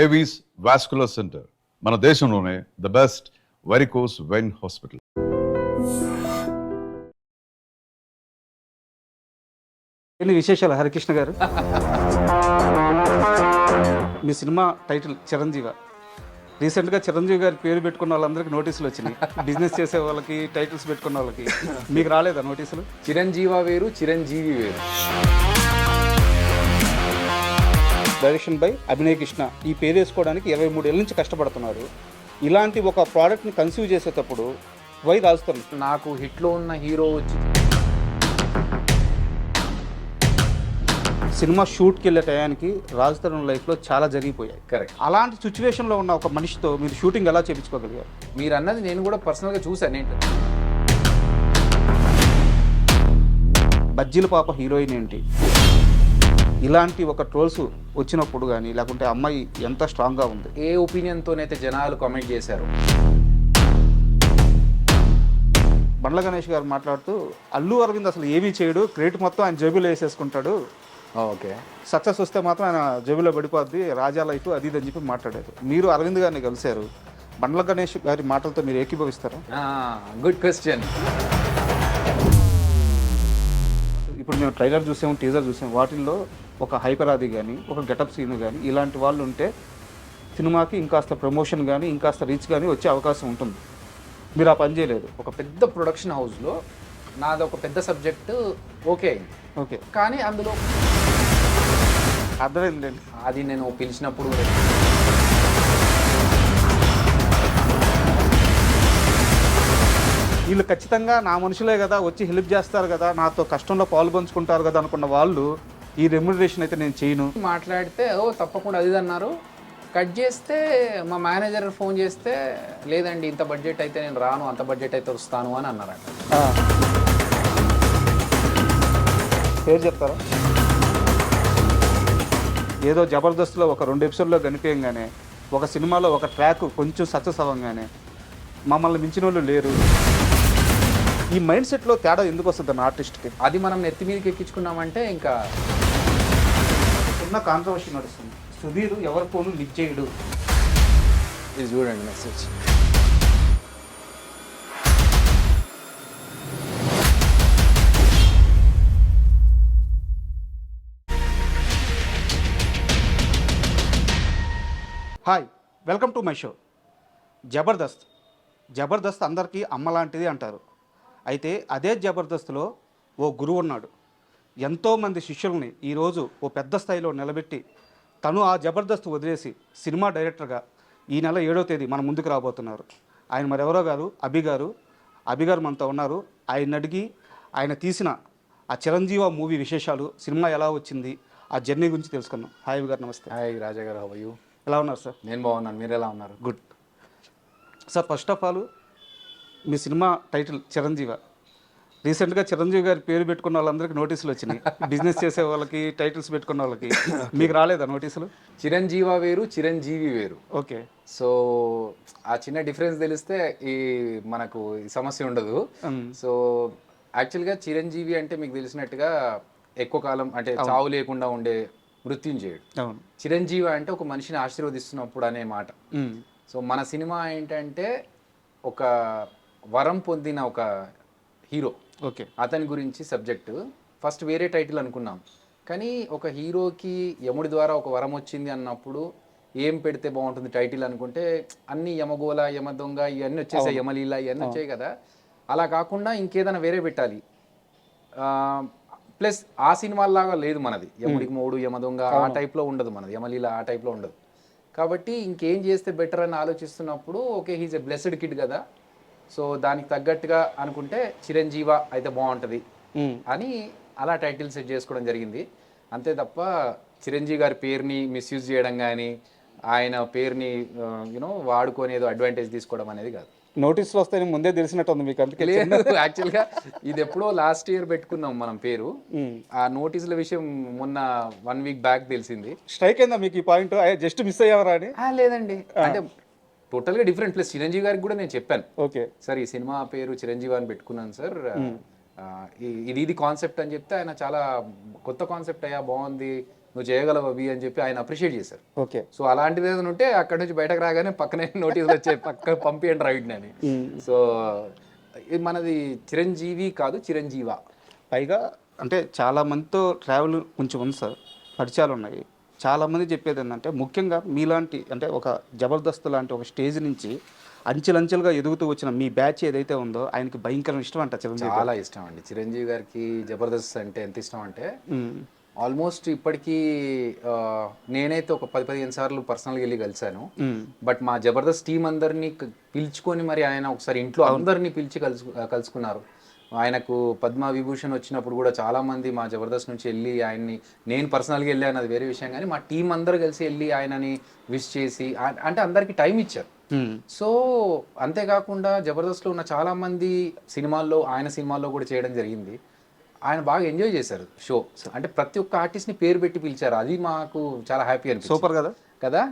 Avis vascular centre మన దేశంలోనే the best varicose vein hospital. ఎన్ని విశేషాలు హరికృష్ణ గారు? మీ సినిమా టైటిల్ చిరంజీవ. రీసెంట్గా చిరంజీవి గారి పేరు పెట్టుకున్న వాళ్ళందరికీ నోటీసులు వచ్చినాయి. బిజినెస్ చేసే వాళ్ళకి, టైటిల్స్ పెట్టుకున్న వాళ్ళకి. మీకు రాలేదా నోటీసులు? చిరంజీవ వేరు, చిరంజీవి వేరు. Direction by Abhinay Krishna. ఈ పేరు వేసుకోవడానికి 23 ఏళ్ళ నుంచి కష్టపడుతున్నారు. ఇలాంటి ఒక ప్రోడక్ట్ని కన్సీవ్ చేసేటప్పుడు వై రాజుతారు? నాకు హిట్లో ఉన్న హీరో వచ్చి సినిమా షూట్కి వెళ్ళే టయానికి రాజ్ తరుణ్ లైఫ్లో చాలా జరిగిపోయాయి. కరెక్ట్. అలాంటి సిచ్యువేషన్లో ఉన్న ఒక మనిషితో మీరు షూటింగ్ ఎలా చేయించుకోగలిగారు? మీరు అన్నది నేను కూడా పర్సనల్గా చూశాను. ఏంటి బజ్జీల పాప హీరోయిన్ ఏంటి? ఇలాంటి ఒక ట్రోల్స్ వచ్చినప్పుడు కానీ, లేకుంటే అమ్మాయి ఎంత స్ట్రాంగ్గా ఉంది? ఏ ఒపీనియన్తోనైతే జనాలు కామెంట్ చేశారు. బండ్ల గణేష్ గారు మాట్లాడుతూ అల్లు అరవింద్ అసలు ఏమీ చేయడు, క్రెడిట్ మొత్తం ఆయన జేబులో వేసేసుకుంటాడు, ఓకే సక్సెస్ వస్తే మాత్రం ఆయన జేబులో పడిపోద్ది, రాజా లైఫ్ అది ఇది అని చెప్పి మాట్లాడారు. మీరు అరవింద్ గారిని కలిశారు. బండ్ల గణేష్ గారి మాటలతో మీరు ఏకీభవిస్తారా? Good question. ఇప్పుడు మేము ట్రైలర్ చూసాము, టీజర్ చూసాము. వాటిల్లో ఒక హైపరాది కానీ, ఒక గెటప్ సీన్ కానీ, ఇలాంటి వాళ్ళు ఉంటే సినిమాకి ఇంకాస్త ప్రమోషన్ కానీ, ఇంకాస్త రీచ్ కానీ వచ్చే అవకాశం ఉంటుంది. మీరు ఆ పని చేయలేదు. ఒక పెద్ద ప్రొడక్షన్ హౌస్లో నాది ఒక పెద్ద సబ్జెక్టు ఓకే అయింది. ఓకే, కానీ అందులో అర్థమైందండి. అది నేను పిలిచినప్పుడు వీళ్ళు ఖచ్చితంగా నా మనుషులే కదా, వచ్చి హెల్ప్ చేస్తారు కదా, నాతో కష్టంలో పాలు పంచుకుంటారు కదా అనుకున్న వాళ్ళు ఈ రెమ్యునరేషన్ అయితే నేను చేయను మాట్లాడితే తప్పకుండా అది అన్నారు. కట్ చేస్తే మా మేనేజర్ ఫోన్ చేస్తే లేదండి ఇంత బడ్జెట్ అయితే నేను రాను, అంత బడ్జెట్ అయితే వస్తాను అని అన్నారంట. పేరు చెప్తారా? ఏదో జబర్దస్త్లో ఒక 2 ఎపిసోడ్లో కనిపించగానే, ఒక సినిమాలో ఒక ట్రాక్ కొంచెం సక్సెస్ అవ్వగానే మమ్మల్ని మించిన వాళ్ళు లేరు. ఈ మైండ్ సెట్లో తేడా ఎందుకు వస్తుంది అన్న ఆర్టిస్ట్కి? అది మనం నెత్తి మీదకి ఎక్కించుకున్నామంటే ఇంకా చిన్న కాంట్రవర్సీ నడుస్తుంది. సుధీర్ ఎవరి ఫోను లిఫ్ట్ చేయడు. ఇది చూడండి message. Hi, welcome to my show. Jabardasth అందరికీ అమ్మ లాంటిది అంటారు. అయితే అదే జబర్దస్త్లో ఓ గురువు ఉన్నాడు. ఎంతోమంది శిష్యుల్ని ఈరోజు ఓ పెద్ద స్థాయిలో నిలబెట్టి తను ఆ జబర్దస్త్ వదిలేసి సినిమా డైరెక్టర్గా ఈ నెల 7వ తేదీ మన ముందుకు రాబోతున్నారు. ఆయన మరెవరో గారు, అభి గారు మనతో ఉన్నారు. ఆయన అడిగి ఆయన తీసిన ఆ చిరంజీవ మూవీ విశేషాలు, సినిమా ఎలా వచ్చింది, ఆ జర్నీ గురించి తెలుసుకున్నాం. హాయ్ అభి గారు, నమస్తే. హాయ్ రాజా గారు, హౌ ఆర్ యు? ఎలా ఉన్నారు సార్? నేను బాగున్నాను, మీరు ఎలా ఉన్నారు? Good sir. First of all మీ సినిమా టైటిల్ చిరంజీవ. రీసెంట్గా చిరంజీవి గారి పేరు పెట్టుకున్న వాళ్ళందరికీ నోటీసులు వచ్చినాయి. బిజినెస్ చేసే వాళ్ళకి, టైటిల్స్ పెట్టుకున్న వాళ్ళకి. మీకు రాలేదా నోటీసులు? చిరంజీవ వేరు, చిరంజీవి వేరు. ఓకే. సో ఆ చిన్న డిఫరెన్స్ తెలిస్తే మనకు ఈ సమస్య ఉండదు. సో యాక్చువల్గా చిరంజీవి అంటే మీకు తెలిసినట్టుగా ఎక్కువ కాలం అంటే చావు లేకుండా ఉండే మృత్యుంజయుడు. అవును. చిరంజీవి అంటే ఒక మనిషిని ఆశీర్వదిస్తున్నప్పుడు అనే మాట. సో మన సినిమా ఏంటంటే ఒక వరం పొందిన ఒక హీరో, ఓకే, అతని గురించి సబ్జెక్టు. ఫస్ట్ వేరే టైటిల్ అనుకున్నాం, కానీ ఒక హీరోకి యముడి ద్వారా ఒక వరం వచ్చింది అన్నప్పుడు ఏం పెడితే బాగుంటుంది టైటిల్ అనుకుంటే అన్ని యమగోళ, యమ దొంగ ఇవన్నీ వచ్చేసాయి, యమలీల ఇవన్నీ వచ్చాయి కదా. అలా కాకుండా ఇంకేదైనా వేరే పెట్టాలి. ప్లస్ ఆ సినిమాలాగా లేదు మనది. యముడికి మోడు, యమ దొంగ ఆ టైప్లో ఉండదు మనది, యమలీల ఆ టైప్లో ఉండదు. కాబట్టి ఇంకేం చేస్తే బెటర్ అని ఆలోచిస్తున్నప్పుడు okay, he's a blessed kid కదా, సో దానికి తగ్గట్టుగా అనుకుంటే చిరంజీవ అయితే బాగుంటుంది అని అలా టైటిల్ సెట్ చేసుకోవడం జరిగింది. అంతే తప్ప చిరంజీవి గారి పేరుని మిస్యూజ్ చేయడం కానీ, ఆయన పేరుని వాడుకొని ఏదో అడ్వాంటేజ్ తీసుకోవడం అనేది కాదు. నోటీసులు వస్తాయని ముందే తెలిసినట్టుంది మీకు? అందుకే లేదు, యాక్చువల్గా ఇది ఎప్పుడో లాస్ట్ ఇయర్ పెట్టుకున్నాం మనం పేరు. ఆ నోటీసుల విషయం మొన్న 1 వీక్ బ్యాక్ తెలిసింది. స్ట్రైక్ అయిందా మీకు ఈ పాయింట్? జస్ట్ మిస్ అయ్యావరా అని? లేదండి, అంటే టోటల్గా డిఫరెంట్. ప్లస్ చిరంజీవి గారికి కూడా నేను చెప్పాను, ఓకే సార్ ఈ సినిమా పేరు చిరంజీవి అని పెట్టుకున్నాను సార్, ఇది కాన్సెప్ట్ అని చెప్తే ఆయన చాలా కొత్త కాన్సెప్ట్ అయ్యా, బాగుంది, నువ్వు చేయగలవు అవి అని చెప్పి ఆయన అప్రిషియేట్ చేశారు. ఓకే. సో అలాంటిది ఏదైనా ఉంటే అక్కడ నుంచి బయటకు రాగానే పక్కనే నోటీసులు వచ్చాయి, పక్క పంపియండి రైట్ అని. సో ఇది మనది చిరంజీవి కాదు, చిరంజీవ. పైగా అంటే చాలా మందితో ట్రావెల్ కొంచెం ఉంది సార్, పరిచయాలు ఉన్నాయి. చాలామంది చెప్పేది ఏంటంటే ముఖ్యంగా మీలాంటి అంటే ఒక జబర్దస్త్ లాంటి ఒక స్టేజ్ నుంచి అంచెలంచెలుగా ఎదుగుతూ వచ్చిన మీ బ్యాచ్ ఏదైతే ఉందో ఆయనకి భయంకరం ఇష్టం అంట చిరంజీవి. చాలా ఇష్టం అండి చిరంజీవి గారికి జబర్దస్త్ అంటే ఎంత ఇష్టం అంటే ఆల్మోస్ట్ ఇప్పటికీ నేనైతే ఒక 10-15 సార్లు పర్సనల్గా వెళ్ళి కలిశాను. బట్ మా జబర్దస్త్ టీం అందరినీ పిలుచుకొని మరి ఆయన ఒకసారి ఇంట్లో అందరినీ పిలిచి కలుసుకున్నారు. ఆయనకు పద్మ విభూషణ్ వచ్చినప్పుడు కూడా చాలా మంది మా జబర్దస్త్ నుంచి వెళ్ళి ఆయన్ని, నేను పర్సనల్గా వెళ్ళాను అది వేరే విషయం, కానీ మా టీం అందరూ కలిసి వెళ్ళి ఆయనని విష్ చేసి అంటే అందరికీ టైం ఇచ్చారు. సో అంతేకాకుండా జబర్దస్త్లో ఉన్న చాలా మంది సినిమాల్లో, ఆయన సినిమాల్లో కూడా చేయడం జరిగింది. ఆయన బాగా ఎంజాయ్ చేశారు షో. అంటే ప్రతి ఒక్క ఆర్టిస్ట్ని పేరు పెట్టి పిలిచారు, అది మాకు చాలా హ్యాపీ అనిపించింది. సూపర్ కదా కదా.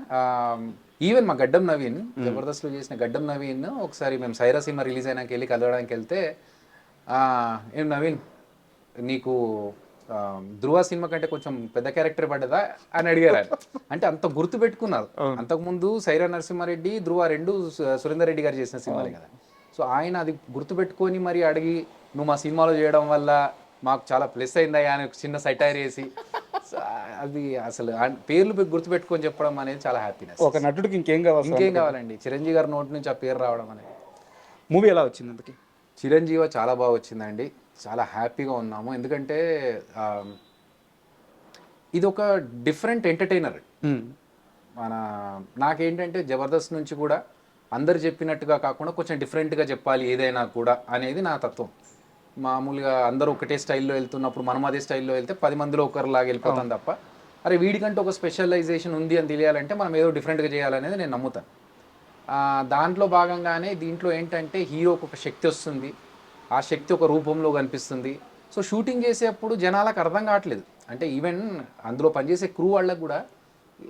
ఈవెన్ మా గడ్డం నవీన్, జబర్దస్త్లో చేసిన గడ్డం నవీన్ ఒకసారి మేము సైరా సినిమా రిలీజ్ అయినాక వెళ్ళి కలవడానికి వెళ్తే, ఏం నవీన్ నీకు ధృవ సినిమా కంటే కొంచెం పెద్ద క్యారెక్టర్ పడ్డదా అని అడిగారు ఆయన. అంటే అంత గుర్తు పెట్టుకున్నారు. అంతకుముందు సైరా నరసింహారెడ్డి, ధృవ రెండు సురేందర్ రెడ్డి గారు చేసిన సినిమాలే కదా. సో ఆయన అది గుర్తుపెట్టుకొని మరి అడిగి, నువ్వు మా సినిమాలో చేయడం వల్ల మాకు చాలా ప్లస్ అయిందా అని చిన్న సైటైర్ వేసి, అది అసలు పేర్లు గుర్తుపెట్టుకొని చెప్పడం అనేది చాలా హ్యాపీనెస్. ఒక నటుడికి ఇంకేం కావాలండి, చిరంజీవి గారి నోటి నుంచి ఆ పేరు రావడం అనేది. మూవీ ఎలా వచ్చింది అందుకే? చిరంజీవి చాలా బాగా వచ్చిందండి, చాలా హ్యాపీగా ఉన్నాము. ఎందుకంటే ఇది ఒక డిఫరెంట్ ఎంటర్టైనర్. నాకేంటంటే జబర్దస్త్ నుంచి కూడా అందరు చెప్పినట్టుగా కాకుండా కొంచెం డిఫరెంట్గా చెప్పాలి ఏదైనా కూడా అనేది నా తత్వం. మామూలుగా అందరూ ఒకటే స్టైల్లో వెళ్తున్నప్పుడు మనం అదే స్టైల్లో వెళ్తే 10 మందిలో ఒకరిలాగా వెళ్ళిపోతాం తప్ప, అరే వీడికంటే ఒక స్పెషలైజేషన్ ఉంది అని తెలియాలంటే మనం ఏదో డిఫరెంట్గా చేయాలనేది నేను నమ్ముతాను. దాంట్లో భాగంగానే దీంట్లో ఏంటంటే హీరోకి ఒక శక్తి వస్తుంది, ఆ శక్తి ఒక రూపంలో కనిపిస్తుంది. సో షూటింగ్ చేసేప్పుడు జనాలకు అర్థం కావట్లేదు, అంటే ఈవెన్ అందులో పనిచేసే క్రూ వాళ్ళకు కూడా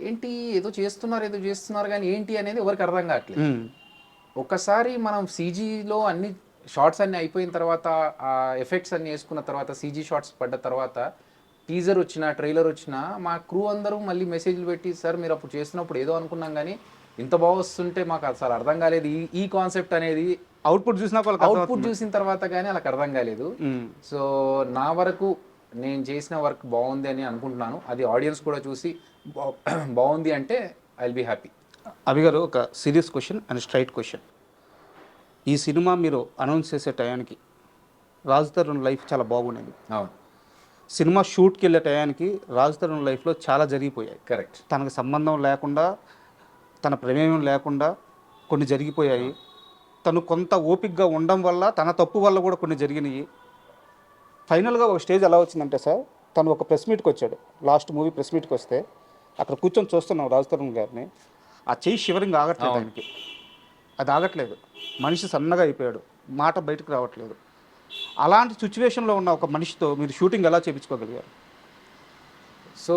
ఏంటి ఏదో చేస్తున్నారు కానీ ఏంటి అనేది ఎవరికి అర్థం కావట్లేదు. ఒక్కసారి మనం సీజీలో అన్ని షార్ట్స్ అన్నీ అయిపోయిన తర్వాత, ఆ ఎఫెక్ట్స్ అన్నీ వేసుకున్న తర్వాత, సీజీ షార్ట్స్ పడ్డ తర్వాత టీజర్ వచ్చినా ట్రైలర్ వచ్చినా మా క్రూ అందరూ మళ్ళీ మెసేజ్లు పెట్టి, సార్ మీరు అప్పుడు చేస్తున్నప్పుడు ఏదో అనుకున్నాం కానీ ఇంత బాగా వస్తుంటే మాకు అసలు అర్థం కాలేదు, ఈ కాన్సెప్ట్ అనేది అవుట్పుట్ చూసిన తర్వాత కానీ వాళ్ళకి అర్థం కాలేదు. సో నా వరకు నేను చేసిన వర్క్ బాగుంది అని అనుకుంటున్నాను. అది ఆడియన్స్ కూడా చూసి బాగుంది అంటే ఐ విల్ బీ హ్యాపీ. అభి గారు, ఒక serious question and straight question. ఈ సినిమా మీరు అనౌన్స్ చేసే టయానికి రాజ్ తరుణ్ లైఫ్ చాలా బాగుండేది. అవును. సినిమా షూట్కి వెళ్ళే టయానికి రాజ్ తరుణ్ లైఫ్లో చాలా జరిగిపోయాయి. కరెక్ట్. తనకు సంబంధం లేకుండా, తన ప్రమేయం లేకుండా కొన్ని జరిగిపోయాయి. తను కొంత ఓపికగా ఉండడం వల్ల, తన తప్పు వల్ల కూడా కొన్ని జరిగినాయి. ఫైనల్గా ఒక స్టేజ్ ఎలా వచ్చిందంటే సార్, తను ఒక ప్రెస్ మీట్కి వచ్చాడు, లాస్ట్ మూవీ ప్రెస్ మీట్కి వస్తే అక్కడ కూర్చొని చూస్తున్నాం రాజ్ తరుణ్ గారిని. ఆ చెయ్యి షివరింగ్ ఆగట్లేదు ఆయనకి, అది ఆగట్లేదు. మనిషి సన్నగా అయిపోయాడు, మాట బయటకు రావట్లేదు. అలాంటి సిచ్యువేషన్లో ఉన్న ఒక మనిషితో మీరు షూటింగ్ ఎలా చేయించుకోగలిగారు? So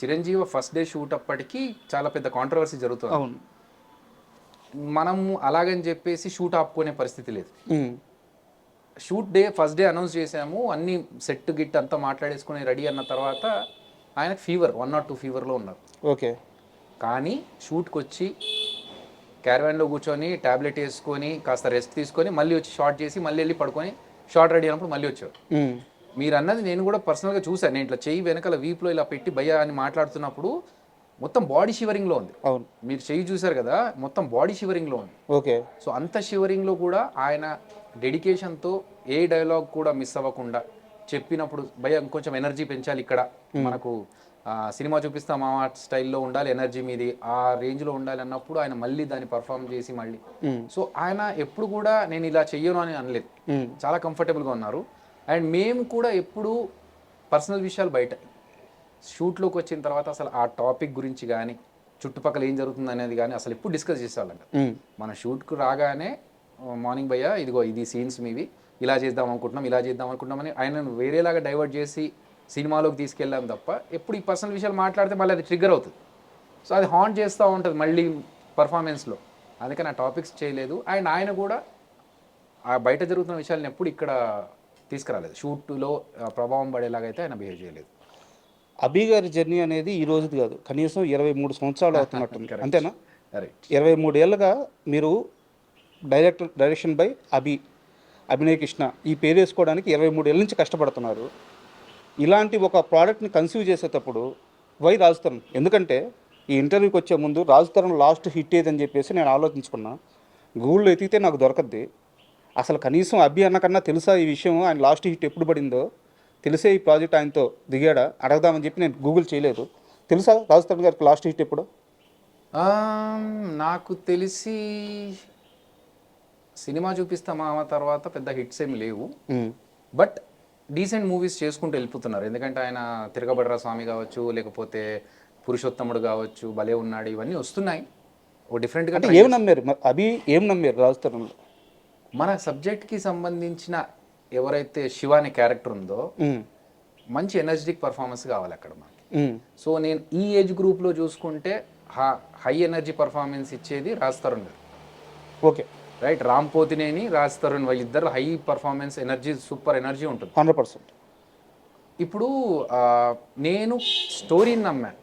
Chiranjeevi first day shoot అప్పటికి చాలా పెద్ద కాంట్రవర్సీ జరుగుతుంది. అవును. మనం అలాగని చెప్పేసి షూట్ ఆపుకునే పరిస్థితి లేదు. Shoot day first day announce చేసాము, అన్ని సెట్ గిట్ అంతా మాట్లాడేసుకుని రెడీ అన్న తర్వాత ఆయనకు ఫీవర్ 102 ఫీవర్లో ఉన్నారు. ఓకే. కానీ షూట్కి వచ్చి క్యారవాన్లో కూర్చొని ట్యాబ్లెట్ వేసుకొని కాస్త రెస్ట్ తీసుకొని మళ్ళీ వచ్చి షార్ట్ చేసి మళ్ళీ వెళ్ళి పడుకొని షార్ట్ రెడీ అయినప్పుడు మళ్ళీ వచ్చారు. మీరు అన్నది నేను కూడా పర్సనల్గా చూసాను. నేను ఇట్లా చెయ్యి వెనకాల వీపులో ఇలా పెట్టి భయ్యా అని మాట్లాడుతున్నప్పుడు మొత్తం బాడీ షివరింగ్లో ఉంది. అవును. మీరు చెయ్యి చూసారు కదా, మొత్తం బాడీ షివరింగ్లో ఉంది. ఓకే. సో అంత షివరింగ్లో కూడా ఆయన డెడికేషన్తో ఏ డైలాగ్ కూడా మిస్ అవ్వకుండా చెప్పినప్పుడు భయ్యా ఇంకొంచెం ఎనర్జీ పెంచాలి, ఇక్కడ మనకు సినిమా చూపిస్తాం ఆ స్టైల్లో ఉండాలి, ఎనర్జీ మీది ఆ రేంజ్లో ఉండాలి అన్నప్పుడు ఆయన మళ్ళీ దాన్ని పర్ఫామ్ చేసి మళ్ళీ. సో ఆయన ఎప్పుడు కూడా నేను ఇలా చెయ్యను అని అనలేదు, చాలా కంఫర్టబుల్గా ఉన్నారు. అండ్ మేము కూడా ఎప్పుడు పర్సనల్ విషయాలు బయట షూట్లోకి వచ్చిన తర్వాత అసలు ఆ టాపిక్ గురించి కానీ చుట్టుపక్కల ఏం జరుగుతుంది అనేది కానీ అసలు ఎప్పుడు డిస్కస్ చేసేవాళ్ళంట. మన షూట్కు రాగానే మార్నింగ్ భయ్యా ఇదిగో ఇది సీన్స్ మీవి, ఇలా చేద్దాం అనుకుంటున్నామని ఆయనను వేరేలాగా డైవర్ట్ చేసి సినిమాలోకి తీసుకెళ్ళాం తప్ప ఎప్పుడు ఈ పర్సనల్ విషయాలు మాట్లాడితే మళ్ళీ అది ట్రిగ్గర్ అవుతుంది. సో అది హాంట్ చేస్తూ ఉంటుంది మళ్ళీ పర్ఫార్మెన్స్లో, అందుకని ఆ టాపిక్స్ చేయలేదు. అండ్ ఆయన కూడా ఆ బయట జరుగుతున్న విషయాలను ఎప్పుడు ఇక్కడ తీసుకురాలేదు, షూట్లో ప్రభావం పడేలాగైతే ఆయన బిహేవ్ చేయలేదు. అభి గారి జర్నీ అనేది ఈ రోజుది కాదు, కనీసం 23 సంవత్సరాలు అవుతున్నట్టుంది, అంతేనా? రైట్. 23 ఏళ్ళుగా మీరు డైరెక్షన్ బై అభినయ్ కృష్ణ ఈ పేరు వేసుకోవడానికి 23 ఏళ్ళ నుంచి కష్టపడుతున్నారు. ఇలాంటి ఒక ప్రోడక్ట్ని కన్సీవ్ చేసేటప్పుడు వై రాజ్ తరుణ్? ఎందుకంటే ఈ ఇంటర్వ్యూకి వచ్చే ముందు రాజ్ తరుణ్ లాస్ట్ హిట్ ఏదని చెప్పేసి నేను ఆలోచించుకున్నా. గూగుల్లో ఎతికితే నాకు దొరకద్ది. అసలు కనీసం అభి అన్నకన్నా తెలుసా ఈ విషయం, ఆయన లాస్ట్ హిట్ ఎప్పుడు పడిందో తెలిసే ఈ ప్రాజెక్ట్ ఆయనతో దిగాడా అడగదామని చెప్పి నేను గూగుల్ చేయలేదు. తెలుసా రాజ్ తరుణ్ గారికి లాస్ట్ హిట్ ఎప్పుడు? నాకు తెలిసి సినిమా చూపిస్తామా తర్వాత పెద్ద హిట్స్ ఏమి లేవు, బట్ డీసెంట్ మూవీస్ చేసుకుంటూ వెళ్ళిపోతున్నారు. ఎందుకంటే ఆయన తిరగబడరా స్వామి కావచ్చు, లేకపోతే పురుషోత్తముడు కావచ్చు, భలే ఉన్నాడు, ఇవన్నీ వస్తున్నాయి. ఓ డిఫరెంట్గా అంటే ఏం నమ్మారు అభి, ఏం నమ్మారు రాజ్ తరుణ్లో? మన సబ్జెక్ట్కి సంబంధించిన ఎవరైతే శివ అనే క్యారెక్టర్ ఉందో మంచి ఎనర్జెటిక్ పర్ఫార్మెన్స్ కావాలి అక్కడ మనకి. సో నేను ఈ ఏజ్ గ్రూప్లో చూసుకుంటే హై ఎనర్జీ పర్ఫార్మెన్స్ ఇచ్చేది రాజ్ తరుణ్ గారు. Okay, right. రామ్ పోతినేని, రాజ్ తరుణ్ వాళ్ళిద్దరు high performance energy, super energy ఉంటుంది 100%. ఇప్పుడు నేను స్టోరీని నమ్మాను,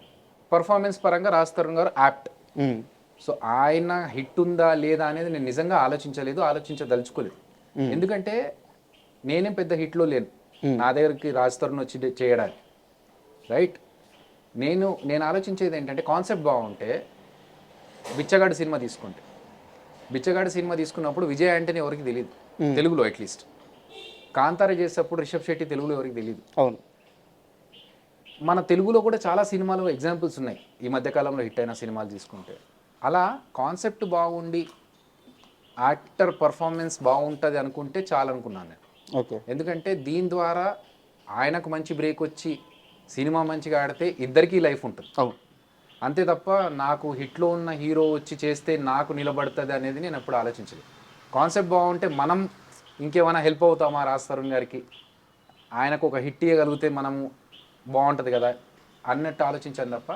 పర్ఫార్మెన్స్ పరంగా రాజ్ తరుణ్ గారు యాప్ట్. సో ఆయన హిట్ ఉందా లేదా అనేది నేను నిజంగా ఆలోచించదలుచుకోలేదు. ఎందుకంటే నేనేం పెద్ద హిట్లో లేను, నా దగ్గరికి రాజ్ తరుణ్ వచ్చి చేయడానికి. రైట్. నేను ఆలోచించేది ఏంటంటే కాన్సెప్ట్ బాగుంటే, బిచ్చగాడు సినిమా తీసుకుంటే, బిచ్చగాడు సినిమా తీసుకున్నప్పుడు విజయ్ యాంటనీ ఎవరికి తెలియదు తెలుగులో, అట్లీస్ట్. కాంతార చేసేటప్పుడు రిషబ్ శెట్టి తెలుగులో ఎవరికి తెలియదు. అవును. మన తెలుగులో కూడా చాలా సినిమాలు ఎగ్జాంపుల్స్ ఉన్నాయి ఈ మధ్యకాలంలో హిట్ అయిన సినిమాలు తీసుకుంటే. అలా కాన్సెప్ట్ బాగుండి యాక్టర్ పర్ఫార్మెన్స్ బాగుంటుంది అనుకుంటే చాలా అనుకున్నాను నేను. ఓకే. ఎందుకంటే దీని ద్వారా ఆయనకు మంచి బ్రేక్ వచ్చి సినిమా మంచిగా ఆడితే ఇద్దరికీ లైఫ్ ఉంటుంది. అవును. అంతే తప్ప నాకు హిట్లో ఉన్న హీరో వచ్చి చేస్తే నాకు నిలబడుతుంది అనేది నేను ఎప్పుడు ఆలోచించలేదు. కాన్సెప్ట్ బాగుంటే మనం ఇంకేమైనా హెల్ప్ అవుతామా రాజ్ తరుణ్ గారికి, ఆయనకు ఒక హిట్ ఇవ్వగలిగితే మనము బాగుంటుంది కదా అన్నట్టు ఆలోచించాను తప్ప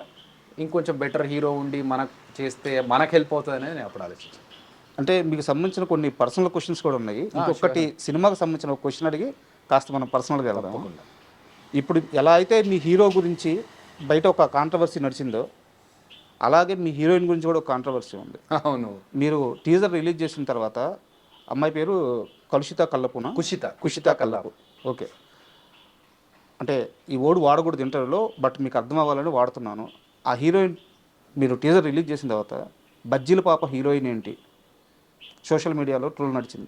ఇంకొంచెం బెటర్ హీరో ఉండి మనకు చేస్తే మనకు హెల్ప్ అవుతుంది అనేది నేను అప్పుడు ఆలోచించాను. అంటే మీకు సంబంధించిన కొన్ని పర్సనల్ క్వశ్చన్స్ కూడా ఉన్నాయి. ఇంకొకటి సినిమాకి సంబంధించిన ఒక క్వశ్చన్ అడిగి కాస్త మనం పర్సనల్గా వెళ్దాం. ఇప్పుడు ఎలా అయితే మీ హీరో గురించి బయట ఒక కాంట్రవర్సీ నడిచిందో, అలాగే మీ హీరోయిన్ గురించి కూడా ఒక కాంట్రవర్సీ ఉంది. అవును. మీరు టీజర్ రిలీజ్ చేసిన తర్వాత అమ్మాయి పేరు కుషిత కల్లాపు. ఓకే. అంటే ఈ ఓడు వాడకూడదు ఇంటర్వ్యూలో, బట్ మీకు అర్థం అవ్వాలని వాడుతున్నాను. ఆ హీరోయిన్ మీరు టీజర్ రిలీజ్ చేసిన తర్వాత బజ్జీల పాప హీరోయిన్ ఏంటి సోషల్ మీడియాలో ట్రోల్ నడిచింది.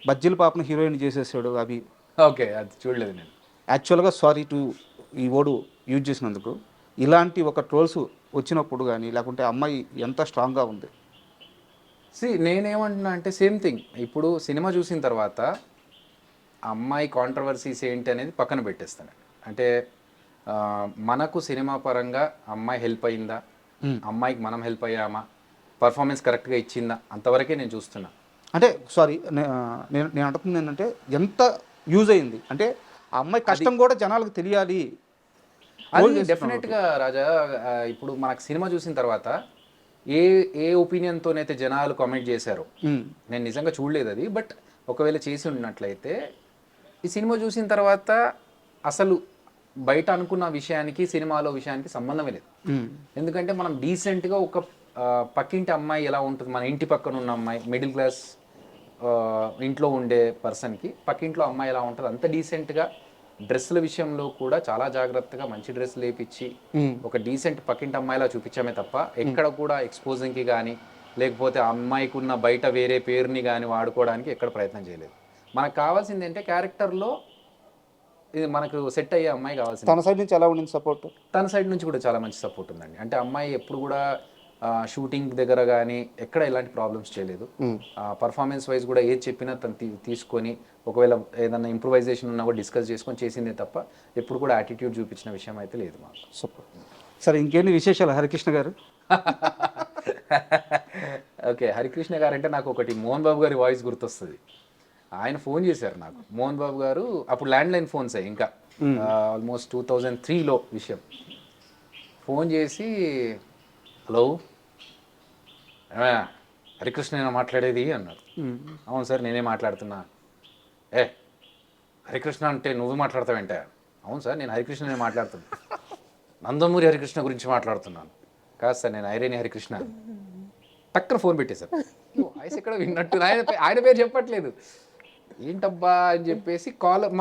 బజ్జీల పాపను హీరోయిన్ చేసేసాడు అభి. ఓకే, అది చూడలేదు నేను. యాక్చువల్గా సారీ టు ఈ ఓడు యూజ్ చేసినందుకు. ఇలాంటి ఒక ట్రోల్స్ వచ్చినప్పుడు కానీ, లేకుంటే అమ్మాయి ఎంత స్ట్రాంగ్గా ఉంది? నేనేమంటున్నా అంటే సేమ్ థింగ్. ఇప్పుడు సినిమా చూసిన తర్వాత అమ్మాయి కాంట్రవర్సీస్ ఏంటి అనేది పక్కన పెట్టేస్తాను. అంటే మనకు సినిమా పరంగా అమ్మాయి హెల్ప్ అయిందా, అమ్మాయికి మనం హెల్ప్ అయ్యామా, పర్ఫార్మెన్స్ కరెక్ట్గా ఇచ్చిందా, అంతవరకే నేను చూస్తున్నా. అంటే సారీ, నేను అంటుంది ఏంటంటే ఎంత యూజ్ అయింది అంటే ఆ అమ్మాయి కష్టం కూడా జనాలకు తెలియాలి. అది డెఫినెట్గా రాజా. ఇప్పుడు మనకు సినిమా చూసిన తర్వాత ఏ ఒపీనియన్తోనైతే జనాలు కామెంట్ చేశారు, నేను నిజంగా చూడలేదు అది, బట్ ఒకవేళ చేసి ఉన్నట్లయితే ఈ సినిమా చూసిన తర్వాత అసలు బయట అనుకున్న విషయానికి సినిమాలో విషయానికి సంబంధమే లేదు. ఎందుకంటే మనం డీసెంట్గా ఒక పక్కింటి అమ్మాయి ఎలా ఉంటుంది, మన ఇంటి పక్కన ఉన్న అమ్మాయి, మిడిల్ క్లాస్ ఇంట్లో ఉండే పర్సన్కి పక్కింట్లో అమ్మాయి ఎలా ఉంటుంది అంత డీసెంట్గా, డ్రెస్సుల విషయంలో కూడా చాలా జాగ్రత్తగా మంచి డ్రెస్ లేపించి ఒక డీసెంట్ పక్కింటి అమ్మాయిలా చూపించామే తప్ప ఎక్కడ కూడా ఎక్స్పోజింగ్కి కానీ, లేకపోతే ఆ అమ్మాయికి ఉన్న బయట వేరే పేరుని కానీ వాడుకోవడానికి ఎక్కడ ప్రయత్నం చేయలేదు. మనకు కావాల్సింది ఏంటంటే క్యారెక్టర్లో ఇది మనకు సెట్ అయ్యే అమ్మాయి కావాల్సింది. తన సైడ్ నుంచి ఎలా ఉండింది సపోర్ట్? తన సైడ్ నుంచి కూడా చాలా మంచి సపోర్ట్ ఉందండి. అంటే అమ్మాయి ఎప్పుడు కూడా షూటింగ్ దగ్గర కానీ ఎక్కడ ఎలాంటి ప్రాబ్లమ్స్ చేయలేదు. పర్ఫార్మెన్స్ వైజ్ కూడా ఏది చెప్పినా తను తీసుకొని, ఒకవేళ ఏదైనా ఇంప్రూవైజేషన్ ఉన్నా కూడా డిస్కస్ చేసుకొని చేసిందే తప్ప ఎప్పుడు కూడా యాటిట్యూడ్ చూపించిన విషయం అయితే లేదు మాకు. సూపర్. సరే, ఇంకేంటి విశేషాలు హరికృష్ణ గారు? ఓకే, హరికృష్ణ గారు అంటే నాకు ఒకటి మోహన్ బాబు గారి వాయిస్ గుర్తొస్తుంది. ఆయన ఫోన్ చేశారు నాకు, మోహన్ బాబు గారు. అప్పుడు ల్యాండ్లైన్ ఫోన్స్ ఇంకా ఆల్మోస్ట్ 2003లో విషయం. ఫోన్ చేసి, హలో హరికృష్ణ మాట్లాడేది అన్నారు. అవును సార్, నేనే మాట్లాడుతున్నా. హరికృష్ణ అంటే నువ్వు మాట్లాడతావేంటే? అవును సార్ నేను హరికృష్ణనే మాట్లాడుతున్నాను, నందమూరి హరికృష్ణ గురించి మాట్లాడుతున్నాను. కాదు సార్ నేను ఐరేని హరికృష్ణ. టక్కన ఫోన్ పెట్టేశారు. వాయిస్ ఎక్కడ విన్నట్టు, ఆయన పేరు చెప్పట్లేదు. ఏంటబ్బా అని చెప్పేసి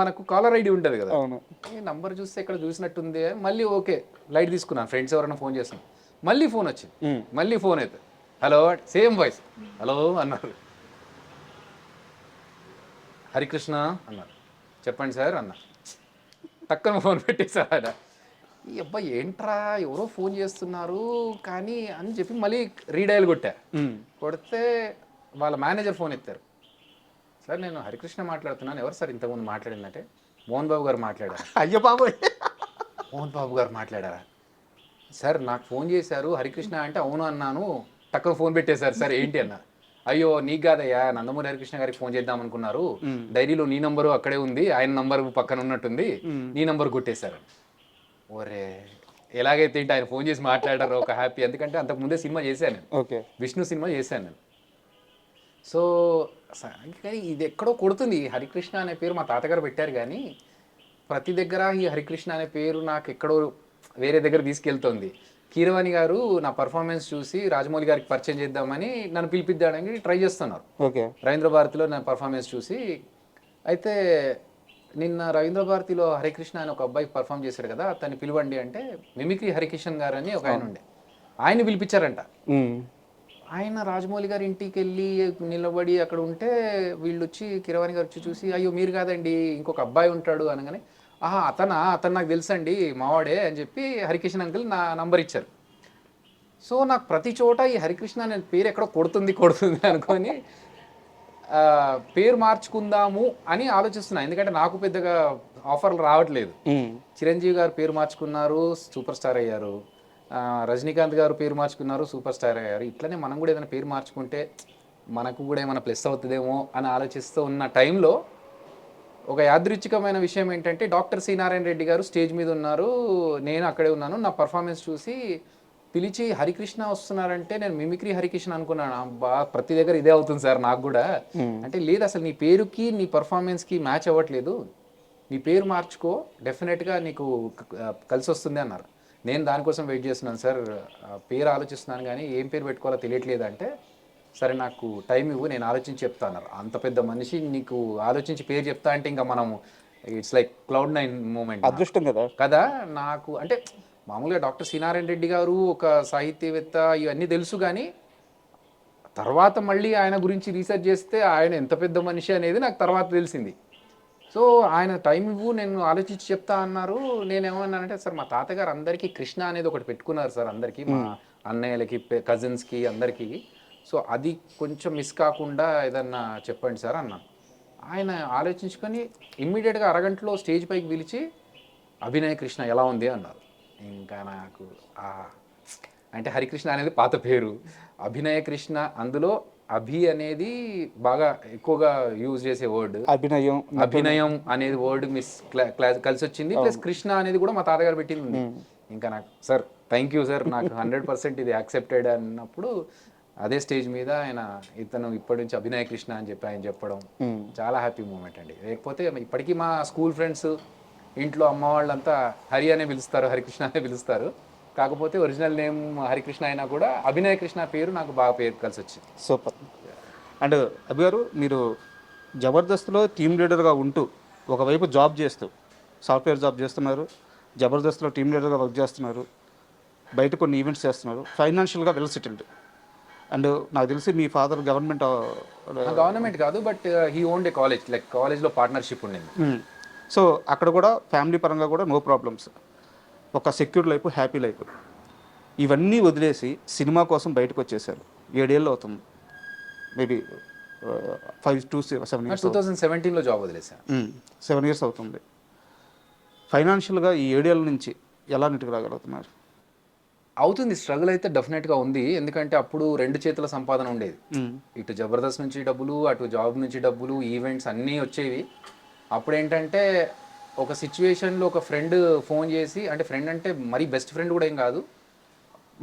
మనకు కాలర్ ఐడి ఉంటుంది కదా, అవును. ఈ నంబర్ చూస్తే ఎక్కడ చూసినట్టుంది. మళ్ళీ ఓకే లైట్ తీసుకున్నాను, ఫ్రెండ్స్ ఎవరైనా ఫోన్ చేస్తున్నాను. మళ్ళీ ఫోన్ వచ్చింది, మళ్ళీ ఫోన్ అయితే హలో సేమ్ వాయిస్ హలో అన్నారు. హరికృష్ణ అన్నారు. చెప్పండి సార్ అన్న. టక్కన ఫోన్ పెట్టేశారు ఆయన. ఈ అబ్బాయి ఏంట్రా ఎవరో ఫోన్ చేస్తున్నారు కానీ అని చెప్పి మళ్ళీ రీడయల్ కొట్టా. కొడితే వాళ్ళ మేనేజర్ ఫోన్ ఎత్తారు. సార్ నేను హరికృష్ణ మాట్లాడుతున్నాను. ఎవరు సార్ ఇంతకుముందు మాట్లాడిందంటే మోహన్ బాబు గారు మాట్లాడారు. అయ్యో బాబోయ్. మోహన్ బాబు గారు మాట్లాడారా సార్? నాకు ఫోన్ చేశారు హరికృష్ణ అంటే అవును అన్నాను, టక్కున ఫోన్ పెట్టేశారు సార్ ఏంటి అన్న. అయ్యో నీకు కాదయ్యా, నందమూరి హరికృష్ణ గారికి ఫోన్ చేద్దాం అనుకున్నారు, డైరీలో నీ నంబరు అక్కడే ఉంది, ఆయన నంబర్ పక్కన ఉన్నట్టుంది, నీ నంబర్ కొట్టేశారు. ఓరే ఎలాగైతే ఏంటి ఆయన ఫోన్ చేసి మాట్లాడారు ఒక హ్యాపీ. ఎందుకంటే అంతకుముందే సినిమా చేశాను నేను, ఓకే, విష్ణు సినిమా చేశాను నేను. సో కానీ ఇది ఎక్కడో కొడుతుంది. హరికృష్ణ అనే పేరు మా తాతగారు పెట్టారు కానీ ప్రతి దగ్గర ఈ హరికృష్ణ అనే పేరు నాకు ఎక్కడో వేరే దగ్గర తీసుకెళ్తుంది. కీరవాణి గారు నా పర్ఫార్మెన్స్ చూసి రాజమౌళి గారికి పరిచయం చేద్దామని నన్ను పిలిపిద్దామని ట్రై చేస్తున్నారు. ఓకే, రవీంద్ర భారతిలో నా పర్ఫార్మెన్స్ చూసి. అయితే నిన్న రవీంద్ర భారతిలో హరికృష్ణ అని ఒక అబ్బాయి పర్ఫామ్ చేశాడు కదా, అతన్ని పిలవండి అంటే మిమిక్రీ హరికిషన్ గారు అని ఒక ఆయన ఉండే, ఆయన పిలిపించారంట. ఆయన రాజమౌళి గారి ఇంటికి వెళ్ళి నిలబడి అక్కడ ఉంటే వీళ్ళు వచ్చి కిరవాణి గారు వచ్చి చూసి అయ్యో మీరు కాదండి ఇంకొక అబ్బాయి ఉంటాడు అనగానే అతను నాకు తెలుసండి మావాడే అని చెప్పి హరికృష్ణ అంకుల్ నా నంబర్ ఇచ్చారు. సో నాకు ప్రతి చోట ఈ హరికృష్ణ అనే పేరు ఎక్కడో కొడుతుంది అనుకొని పేరు మార్చుకుందాము అని ఆలోచిస్తున్నా. ఎందుకంటే నాకు పెద్దగా ఆఫర్లు రావట్లేదు. చిరంజీవి గారు పేరు మార్చుకున్నారు, సూపర్ స్టార్ అయ్యారు. రజనీకాంత్ గారు పేరు మార్చుకున్నారు, సూపర్ స్టార్ అయ్యారు. ఇట్లనే మనం కూడా ఏదైనా పేరు మార్చుకుంటే మనకు కూడా ఏమైనా ప్లస్ అవుతుందేమో అని ఆలోచిస్తూ ఉన్న టైంలో ఒక యాదృచ్ఛికమైన విషయం ఏంటంటే డాక్టర్ సి నారాయణ రెడ్డి గారు స్టేజ్ మీద ఉన్నారు, నేను అక్కడే ఉన్నాను. నా పర్ఫార్మెన్స్ చూసి పిలిచి హరికృష్ణ వస్తున్నారంటే నేను మిమిక్రీ హరికృష్ణ అనుకున్నాను. అబ్బా ప్రతి దగ్గర ఇదే అవుతుంది సార్ నాకు కూడా అంటే, లేదు అసలు నీ పేరుకి నీ పర్ఫార్మెన్స్కి మ్యాచ్ అవ్వట్లేదు, నీ పేరు మార్చుకో డెఫినెట్గా నీకు కలిసి వస్తుంది అన్నారు. నేను దానికోసం వెయిట్ చేస్తున్నాను సార్, పేరు ఆలోచిస్తున్నాను కానీ ఏం పేరు పెట్టుకోవాలో తెలియట్లేదు అంటే, సరే నాకు టైం ఇవ్వు నేను ఆలోచించి చెప్తా అన్నారు. అంత పెద్ద మనిషి నీకు ఆలోచించి పేరు చెప్తా అంటే ఇంకా మనము ఇట్స్ లైక్ Cloud9 మూమెంట్, అదృష్టం కదా కదా. నాకు అంటే మామూలుగా డాక్టర్ సి నారాయణ రెడ్డి గారు ఒక సాహిత్యవేత్త ఇవన్నీ తెలుసు కానీ తర్వాత మళ్ళీ ఆయన గురించి రీసెర్చ్ చేస్తే ఆయన ఎంత పెద్ద మనిషి అనేది నాకు తర్వాత తెలిసింది. సో ఆయన టైం ఇవ్వు నేను ఆలోచించి చెప్తా అన్నారు. నేనేమన్నానంటే సార్ మా తాతగారు అందరికీ కృష్ణ అనేది ఒకటి పెట్టుకున్నారు సార్, అందరికీ మా అన్నయ్యలకి కజిన్స్కి అందరికీ. సో అది కొంచెం మిస్ కాకుండా ఏదన్నా చెప్పండి సార్ అన్నాను. ఆయన ఆలోచించుకొని ఇమ్మీడియట్గా అరగంటలో స్టేజ్ పైకి పిలిచి అభినయ కృష్ణ ఎలా ఉంది అన్నారు. ఇంకా నాకు అంటే హరికృష్ణ అనేది పాత పేరు, అభినయ కృష్ణ అందులో అభి అనేది బాగా ఎక్కువగా యూజ్ చేసే వర్డ్, అభినయం అనేది వర్డ్ కలిసి వచ్చింది. ప్లస్ కృష్ణ అనేది కూడా మా తాతగారు పెట్టింది. ఇంకా నాకు సార్ థ్యాంక్ యూ సార్, నాకు 100% ఇది యాక్సెప్టెడ్ అన్నప్పుడు అదే స్టేజ్ మీద ఆయన ఇతను ఇప్పటి నుంచి అభినయ కృష్ణ అని చెప్పి ఆయన చెప్పడం చాలా హ్యాపీ మూమెంట్ అండి. లేకపోతే ఇప్పటికీ మా స్కూల్ ఫ్రెండ్స్ ఇంట్లో అమ్మ వాళ్ళంతా హరి అనే పిలుస్తారు, హరికృష్ణ అనే పిలుస్తారు. కాకపోతే ఒరిజినల్ నేమ్ హరికృష్ణ అయినా కూడా అభినయ కృష్ణ పేరు నాకు బాగా పేరు కలిసి వచ్చింది. సూపర్. అండ్ అభి గారు మీరు జబర్దస్త్లో టీమ్ లీడర్గా ఉంటూ ఒకవైపు జాబ్ చేస్తూ సాఫ్ట్వేర్ జాబ్ చేస్తున్నారు, జబర్దస్త్లో టీమ్ లీడర్గా వర్క్ చేస్తున్నారు, బయట కొన్ని ఈవెంట్స్ చేస్తున్నారు, ఫైనాన్షియల్గా వెల్ సెటిల్డ్. అండ్ నాకు తెలిసి మీ ఫాదర్ గవర్నమెంట్ కాదు but he owned A college, like కాలేజ్లో పార్ట్నర్షిప్ ఉండింది. సో అక్కడ కూడా ఫ్యామిలీ పరంగా కూడా నో ప్రాబ్లమ్స్, ఒక సెక్యూర్ లైఫ్, హ్యాపీ లైఫ్. ఇవన్నీ వదిలేసి సినిమా కోసం బయటకు వచ్చేసారు. 7 ఏళ్ళు అవుతుంది, మేబీ 5 to 7 years. 2017లో జాబ్ వదిలేసాను. 7 years అవుతుంది. ఫైనాన్షియల్గా ఈ 7 ఏళ్ళ నుంచి ఎలా నీటికి రాగలుగుతున్నారు? అవుతుంది, స్ట్రగుల్ అయితే డెఫినెట్గా ఉంది. ఎందుకంటే అప్పుడు 2 చేతుల సంపాదన ఉండేది. ఇటు జబర్దస్త్ నుంచి డబ్బులు, అటు జాబ్ నుంచి డబ్బులు, ఈవెంట్స్ అన్నీ వచ్చేవి. అప్పుడు ఏంటంటే ఒక సిచ్యువేషన్లో ఒక ఫ్రెండ్ ఫోన్ చేసి, అంటే ఫ్రెండ్ అంటే మరీ బెస్ట్ ఫ్రెండ్ కూడా ఏం కాదు,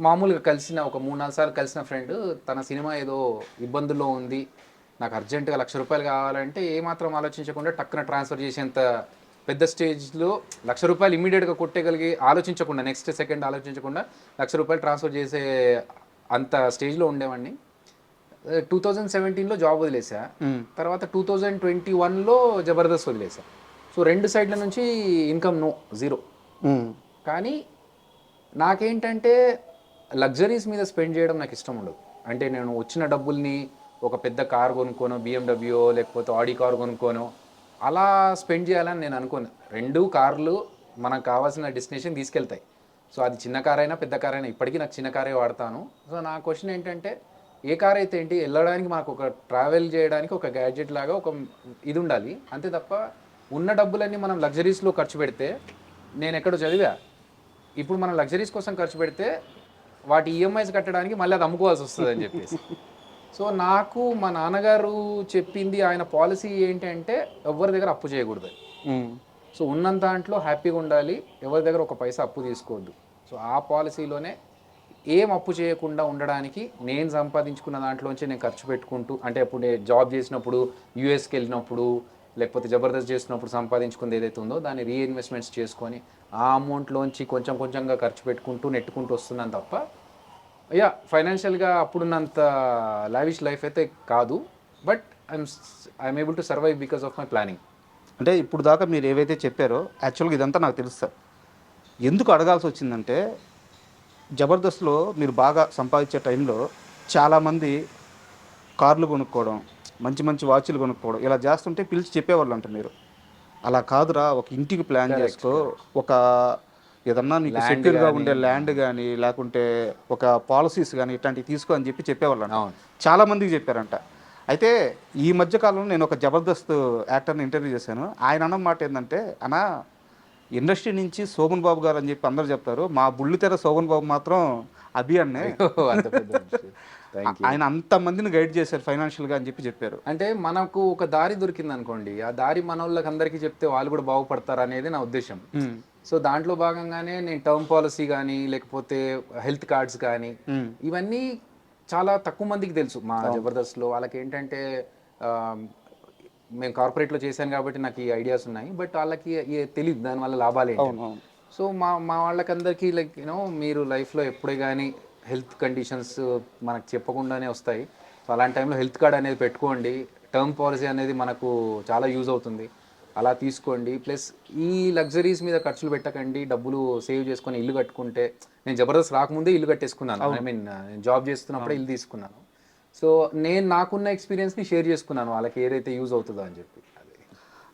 మామూలుగా కలిసిన ఒక 3-4 సార్లు కలిసిన ఫ్రెండ్ తన సినిమా ఏదో ఇబ్బందుల్లో ఉంది, నాకు అర్జెంటుగా ₹1,00,000 కావాలంటే ఏమాత్రం ఆలోచించకుండా టక్కున ట్రాన్స్ఫర్ చేసేంత పెద్ద స్టేజ్లో ₹1,00,000 ఇమ్మీడియట్గా కొట్టేయగలిగి ఆలోచించకుండా నెక్స్ట్ సెకండ్ ఆలోచించకుండా ₹1,00,000 ట్రాన్స్ఫర్ చేసే అంత స్టేజ్లో ఉండేవాడిని. 2017లో జాబ్ వదిలేసా, తర్వాత 2021లో జబర్దస్త్ వదిలేసా. సో 2 సైడ్ల నుంచి ఇన్కమ్ జీరో. కానీ నాకేంటంటే లగ్జరీస్ మీద స్పెండ్ చేయడం నాకు ఇష్టం ఉండదు. అంటే నేను వచ్చిన డబ్బుల్ని ఒక పెద్ద కార్ కొనుక్కోనో, BMW లేకపోతే ఆడి కార్ కొనుక్కోనో అలా స్పెండ్ చేయాలని నేను అనుకోను. 2 కార్లు మనకు కావాల్సిన డెస్టినేషన్ తీసుకెళ్తాయి. సో అది చిన్న కార్ అయినా పెద్ద కార్ అయినా, ఇప్పటికీ నాకు చిన్న కారే వాడతాను. సో నా క్వశ్చన్ ఏంటంటే, ఏ కార్ అయితే ఏంటి, వెళ్ళడానికి మనకు ఒక ట్రావెల్ చేయడానికి ఒక గ్యాడ్జెట్ లాగా ఒక ఇది ఉండాలి అంతే తప్ప ఉన్న డబ్బులన్నీ మనం లగ్జరీస్లో ఖర్చు పెడితే, నేను ఎక్కడో చదివా, ఇప్పుడు మనం లగ్జరీస్ కోసం ఖర్చు పెడితే వాటి ఈఎంఐస్ కట్టడానికి మళ్ళీ అది అమ్ముకోవాల్సి వస్తుంది అని చెప్పేసి. సో నాకు మా నాన్నగారు చెప్పింది, ఆయన పాలసీ ఏంటంటే ఎవరి దగ్గర అప్పు చేయకూడదు. సో ఉన్నంత దాంట్లో హ్యాపీగా ఉండాలి, ఎవరి దగ్గర ఒక పైసా అప్పు తీసుకోవద్దు. సో ఆ పాలసీలోనే ఏం అప్పు చేయకుండా ఉండడానికి నేను సంపాదించుకున్న దాంట్లోంచి నేను ఖర్చు పెట్టుకుంటూ, అంటే ఇప్పుడు నేను జాబ్ చేసినప్పుడు, యూఎస్కి వెళ్ళినప్పుడు, లేకపోతే జబర్దస్త్ చేసినప్పుడు సంపాదించుకుంది ఏదైతే ఉందో దాన్ని రీఇన్వెస్ట్మెంట్స్ చేసుకొని ఆ అమౌంట్లోంచి కొంచెం కొంచెంగా ఖర్చు పెట్టుకుంటూ నెట్టుకుంటూ వస్తున్నాను తప్ప ఫైనాన్షియల్గా అప్పుడున్నంత లావిష్ లైఫ్ అయితే కాదు. But I'm able to survive because of my planning. అంటే ఇప్పుడు దాకా మీరు ఏవైతే చెప్పారో యాక్చువల్గా ఇదంతా నాకు తెలుసు సార్. ఎందుకు అడగాల్సి వచ్చిందంటే, జబర్దస్త్లో మీరు బాగా సంపాదించే టైంలో చాలామంది కార్లు కొనుక్కోవడం, మంచి మంచి వాచ్లు కొనుక్కోవడం ఇలా చేస్తుంటే పిలిచి చెప్పేవాళ్ళు అంట. మీరు అలా కాదురా, ఒక ఇంటికి ప్లాన్ చేసుకో, ఒక ఏదన్నా నీకు సెక్యూర్గా ఉండే ల్యాండ్ కానీ లేకుంటే ఒక పాలసీస్ కానీ ఇట్లాంటివి తీసుకో అని చెప్పి చెప్పేవాళ్ళు అంట. చాలామందికి చెప్పారంట. అయితే ఈ మధ్యకాలంలో నేను ఒక జబర్దస్త్ యాక్టర్ని ఇంటర్వ్యూ చేశాను. ఆయన అన్న మాట ఏంటంటే, అన్న ఇండస్ట్రీ నుంచి శోభన్ బాబు గారు అని చెప్పి అందరు చెప్తారు, మా బుల్లితెర శోభన్ బాబు మాత్రం అభి అన్నే, ఆయన అంతమందిని గైడ్ చేశారు ఫైనాన్షియల్గా అని చెప్పి చెప్పారు. అంటే మనకు ఒక దారి దొరికింది అనుకోండి, ఆ దారి మన వాళ్ళకి అందరికీ చెప్తే వాళ్ళు కూడా బాగుపడతారు అనేది నా ఉద్దేశం. సో దాంట్లో భాగంగానే నేను టర్మ్ పాలసీ కానీ లేకపోతే హెల్త్ కార్డ్స్ కానీ ఇవన్నీ చాలా తక్కువ మందికి తెలుసు మా జబర్దస్త్లో. వాళ్ళకి ఏంటంటే మేము కార్పొరేట్లో చేశాను కాబట్టి నాకు ఈ ఐడియాస్ ఉన్నాయి, బట్ వాళ్ళకి తెలియదు దానివల్ల లాభాలు ఏంటి. సో మా వాళ్ళకందరికీ లైక్ యూనో, మీరు లైఫ్లో ఎప్పుడే కానీ హెల్త్ కండిషన్స్ మనకు చెప్పకుండానే వస్తాయి. సో అలాంటి టైంలో హెల్త్ కార్డ్ అనేది పెట్టుకోండి. టర్మ్ పాలసీ అనేది మనకు చాలా యూజ్ అవుతుంది, అలా తీసుకోండి. ప్లస్ ఈ లగ్జరీస్ మీద ఖర్చులు పెట్టకండి, డబ్బులు సేవ్ చేసుకొని ఇల్లు కట్టుకుంటే. నేను జబర్దస్త్ రాకముందే ఇల్లు కట్టేసుకున్నాను, ఐ మీన్ నేను జాబ్ చేస్తున్నప్పుడే ఇల్లు తీసుకున్నాను. సో నేను నాకున్న ఎక్స్పీరియన్స్ని షేర్ చేసుకున్నాను వాళ్ళకి ఏదైతే యూజ్ అవుతుందో అని చెప్పి.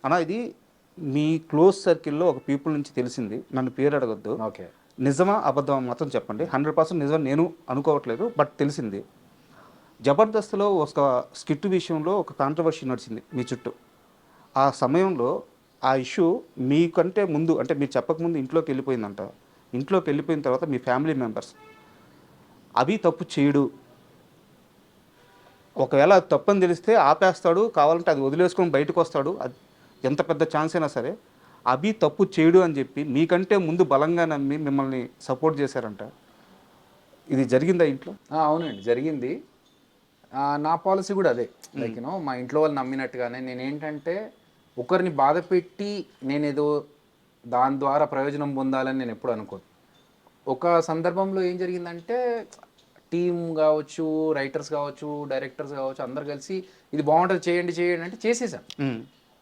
అన్న ఇది మీ క్లోజ్ సర్కిల్లో ఒక పీపుల్ నుంచి తెలిసింది, నన్ను పేరు అడగొద్దు, ఓకే, నిజమా అబద్ధమా మాత్రం చెప్పండి. 100% నిజం నేను అనుకోవట్లేదు, బట్ తెలిసింది. జబర్దస్త్లో ఒక స్కిట్ విషయంలో ఒక కాంట్రవర్సీ నడిచింది మీ చుట్టూ. ఆ సమయంలో ఆ ఇష్యూ మీకంటే ముందు, అంటే మీరు చెప్పకముందు ఇంట్లోకి వెళ్ళిపోయిందంట. ఇంట్లోకి వెళ్ళిపోయిన తర్వాత మీ ఫ్యామిలీ మెంబర్స్ అవి తప్పు చేయడు, ఒకవేళ అది తప్పని తెలిస్తే ఆపేస్తాడు, కావాలంటే అది వదిలేసుకొని బయటకు వస్తాడు, అది ఎంత పెద్ద ఛాన్స్ అయినా సరే, అభి తప్పు చేయడు అని చెప్పి మీకంటే ముందు బలంగా నమ్మి మిమ్మల్ని సపోర్ట్ చేశారంట. ఇది జరిగిందా ఇంట్లో? అవునండి, జరిగింది. నా పాలసీ కూడా అదే, లైక్ యూనో మా ఇంట్లో వాళ్ళు నమ్మినట్టుగానే. నేనేంటంటే ఒకరిని బాధ పెట్టి నేనేదో దాని ద్వారా ప్రయోజనం పొందాలని నేను ఎప్పుడు అనుకోను. ఒక సందర్భంలో ఏం జరిగిందంటే, టీమ్ కావచ్చు, రైటర్స్ కావచ్చు, డైరెక్టర్స్ కావచ్చు, అందరు కలిసి ఇది బాగుంటుంది చేయండి చేయండి అంటే చేసేసాను.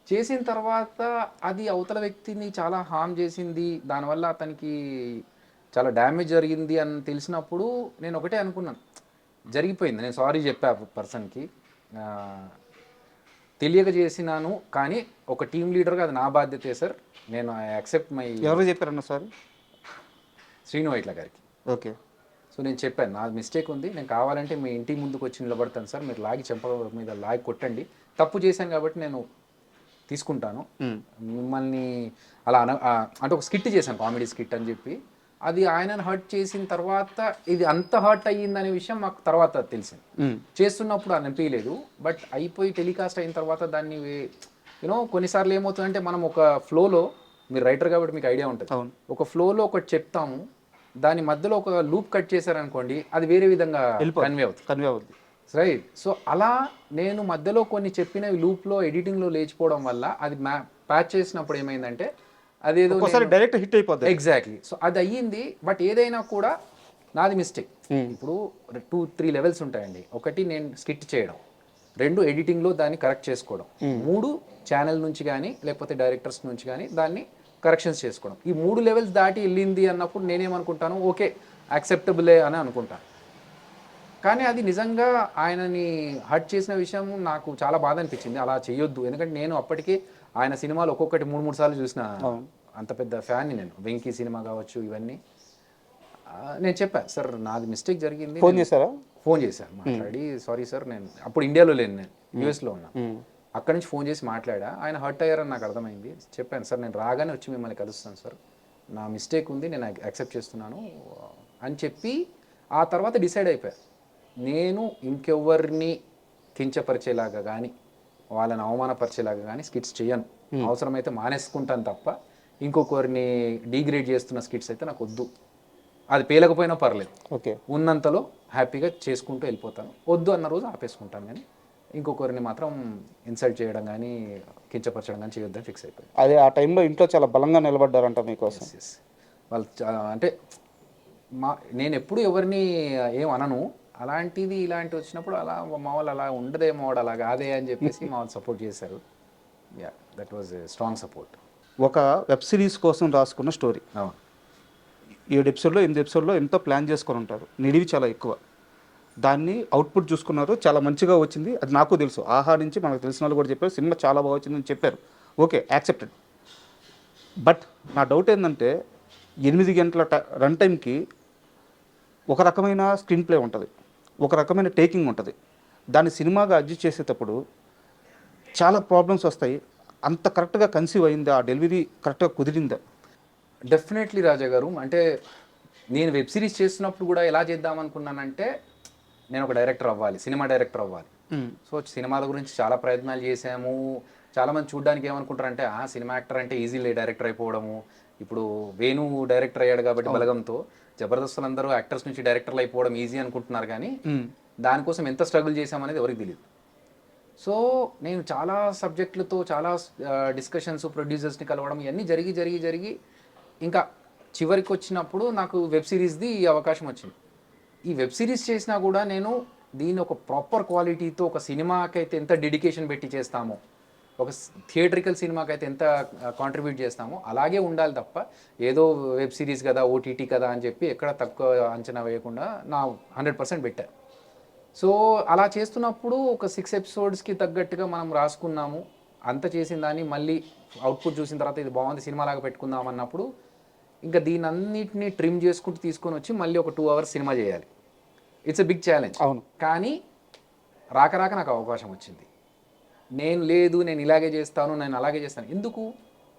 చేసిన తర్వాత అది అవతల వ్యక్తిని చాలా హార్మ్ చేసింది, దానివల్ల అతనికి చాలా డ్యామేజ్ జరిగింది అని తెలిసినప్పుడు నేను ఒకటే అనుకున్నాను, జరిగిపోయింది, నేను సారీ చెప్పా పర్సన్కి, తెలియక చేసినాను, కానీ ఒక టీమ్ లీడర్గా అది నా బాధ్యతే సార్, నేను ఐ యాక్సెప్ట్ మై. ఎవరు చెప్పారన్న సారీ? శ్రీను వైట్ల గారికి. ఓకే. సో నేను చెప్పాను, నా మిస్టేక్ ఉంది, నేను కావాలంటే మీ ఇంటి ముందుకు వచ్చి నిలబడతాను సార్, మీరు లాగి చెంప మీద లాగి కొట్టండి, తప్పు చేశాను కాబట్టి నేను తీసుకుంటాను, మిమ్మల్ని అలా అంటే ఒక స్కిట్ చేశాను, కామెడీ స్కిట్ అని చెప్పి. అది ఆయనను హర్ట్ చేసిన తర్వాత ఇది అంత హర్ట్ అయ్యిందనే విషయం మాకు తర్వాత తెలిసింది. చేస్తున్నప్పుడు అనిపించలేదు, బట్ అయిపోయి టెలికాస్ట్ అయిన తర్వాత దాన్ని యూనో కొన్నిసార్లు ఏమవుతుందంటే, మనం ఒక ఫ్లోలో, మీరు రైటర్ కాబట్టి మీకు ఐడియా ఉంటుంది, ఒక ఫ్లోలో ఒకటి చెప్తాము, దాని మధ్యలో ఒక లూప్ కట్ చేశారనుకోండి, అది వేరే విధంగా కన్వే అవుతుంది. రైట్. సో అలా నేను మధ్యలో కొన్ని చెప్పినవి లూప్లో ఎడిటింగ్లో లేచిపోవడం వల్ల అది ప్యాచ్ చేసినప్పుడు ఏమైందంటే అదేదో ఒకసారి డైరెక్ట్ హిట్ అయిపోద్ది. ఎగ్జాక్ట్లీ. సో అది అయ్యింది. బట్ ఏదైనా కూడా నాది మిస్టేక్. ఇప్పుడు 2-3 లెవెల్స్ ఉంటాయండి. ఒకటి నేను స్కిట్ చేయడం, 2 ఎడిటింగ్లో దాన్ని కరెక్ట్ చేసుకోవడం, 3 ఛానల్ నుంచి కానీ లేకపోతే డైరెక్టర్స్ నుంచి కానీ దాన్ని కరెక్షన్స్ చేసుకోవడం. ఈ 3 లెవెల్స్ దాటి వెళ్ళింది అన్నప్పుడు నేనేమనుకుంటాను, ఓకే యాక్సెప్టబులే అని అనుకుంటాను. కానీ అది నిజంగా ఆయనని హర్ట్ చేసిన విషయం నాకు చాలా బాధ అనిపించింది. అలా చేయొద్దు. ఎందుకంటే నేను అప్పటికే ఆయన సినిమాలు ఒక్కొక్కటి 3 సార్లు చూసిన అంత పెద్ద ఫ్యాన్ని నేను. వెంకీ సినిమా కావచ్చు ఇవన్నీ. నేను చెప్పాను, సార్ నాది మిస్టేక్ జరిగింది. ఫోన్ చేశారా? ఫోన్ చేశాను, మాట్లాడి సారీ సార్, నేను అప్పుడు ఇండియాలో లేను, నేను యూఎస్లో ఉన్నా. అక్కడి నుంచి ఫోన్ చేసి మాట్లాడా. ఆయన హర్ట్ అయ్యారని నాకు అర్థమైంది. చెప్పాను, సార్ నేను రాగానే వచ్చి మిమ్మల్ని కలుస్తాను సార్, నా మిస్టేక్ ఉంది, నేను యాక్సెప్ట్ చేస్తున్నాను అని చెప్పి ఆ తర్వాత డిసైడ్ అయిపోయా, నేను ఇంకెవరిని కించపరిచేలాగా కానీ వాళ్ళని అవమానపరిచేలాగా కానీ స్కిట్స్ చేయను. అవసరమైతే మానేసుకుంటాను తప్ప ఇంకొకరిని డీగ్రేడ్ చేస్తున్న స్కిట్స్ అయితే నాకు వద్దు. అది పేలకపోయినా పర్లేదు, ఓకే, ఉన్నంతలో హ్యాపీగా చేసుకుంటూ వెళ్ళిపోతాను. వద్దు అన్న రోజు ఆపేసుకుంటాను, కానీ ఇంకొకరిని మాత్రం ఇన్సల్ట్ చేయడం కానీ కించపరచడం కానీ చేయొద్దని ఫిక్స్ అయిపోయింది. అదే ఆ టైంలో ఇంట్లో చాలా బలంగా నిలబడ్డారంట మీకోసం. ఎస్. వాళ్ళు అంటే నేను ఎప్పుడు ఎవరిని ఏం అనను, అలాంటిది ఇలాంటివి వచ్చినప్పుడు అలా మా వాళ్ళు అలా ఉండదేమో, వాడు అలా కాదే అని చెప్పేసి మా వాళ్ళు సపోర్ట్ చేశారు. Yeah, that was a strong support. ఒక వెబ్ సిరీస్ కోసం రాసుకున్న స్టోరీ. 7 ఎపిసోడ్లో 8 ఎపిసోడ్లో ఎంతో ప్లాన్ చేసుకొని ఉంటారు. నిడివి చాలా ఎక్కువ. దాన్ని అవుట్పుట్ చూసుకున్నారు, చాలా మంచిగా వచ్చింది. అది నాకు తెలుసు. ఆహా నుంచి మనకు తెలిసిన వాళ్ళు కూడా చెప్పారు సినిమా చాలా బాగా వచ్చిందని చెప్పారు. Okay, accepted. బట్ నా డౌట్ ఏంటంటే 8 గంటల రన్ టైంకి ఒక రకమైన స్క్రీన్ ప్లే ఉంటుంది, ఒక రకమైన టేకింగ్ ఉంటుంది. దాన్ని సినిమాగా అడ్జస్ట్ చేసేటప్పుడు చాలా ప్రాబ్లమ్స్ వస్తాయి. అంత కరెక్ట్గా కన్సీవ్ అయిందా? ఆ డెలివరీ కరెక్ట్గా కుదిరిందా? డెఫినెట్లీ రాజా గారు. అంటే నేను వెబ్ సిరీస్ చేస్తున్నప్పుడు కూడా ఎలా చేద్దాం అనుకున్నానంటే, నేను ఒక డైరెక్టర్ అవ్వాలి, సినిమా డైరెక్టర్ అవ్వాలి. సో సినిమాల గురించి చాలా ప్రయత్నాలు చేశాము. చాలామంది చూడడానికి ఏమనుకుంటారంటే, సినిమా యాక్టర్ అంటే ఈజీలే డైరెక్టర్ అయిపోవడము. ఇప్పుడు వేణు డైరెక్టర్ అయ్యాడు కాబట్టి బలగంతో, జబర్దస్తులు అందరూ యాక్టర్స్ నుంచి డైరెక్టర్లు అయిపోవడం ఈజీ అనుకుంటున్నారు, కానీ దానికోసం ఎంత స్ట్రగుల్ చేశామనేది ఎవరికి తెలియదు. సో నేను చాలా సబ్జెక్టులతో చాలా డిస్కషన్స్, ప్రొడ్యూసర్స్ని కలవడం ఇవన్నీ జరిగి ఇంకా చివరికి వచ్చినప్పుడు నాకు వెబ్ సిరీస్ది ఈ అవకాశం వచ్చింది. ఈ వెబ్ సిరీస్ చేసినా కూడా నేను దీన్ని ఒక ప్రాపర్ క్వాలిటీతో, ఒక సినిమాకైతే ఎంత డెడికేషన్ పెట్టి చేస్తామో, ఒక థియేట్రికల్ సినిమాకైతే ఎంత కాంట్రిబ్యూట్ చేస్తామో అలాగే ఉండాలి తప్ప ఏదో వెబ్ సిరీస్ కదా, ఓటీటీ కదా అని చెప్పి ఎక్కడ తక్కువ అంచనా వేయకుండా నా 100% పెట్టాను. సో అలా చేస్తున్నప్పుడు ఒక 6 ఎపిసోడ్స్కి తగ్గట్టుగా మనం రాసుకున్నాము. అంత చేసిన దాన్ని మళ్ళీ అవుట్పుట్ చూసిన తర్వాత ఇది బాగుంది, సినిమాలాగా పెట్టుకుందాం అన్నప్పుడు ఇంకా దీని అన్నిటిని ట్రిమ్ చేసుకుంటూ తీసుకొని వచ్చి మళ్ళీ ఒక 2 hours సినిమా చేయాలి. It's a big challenge. అవును. కానీ రాక నాకు అవకాశం వచ్చింది. నేను ఇలాగే చేస్తాను, నేను అలాగే చేస్తాను. ఎందుకు?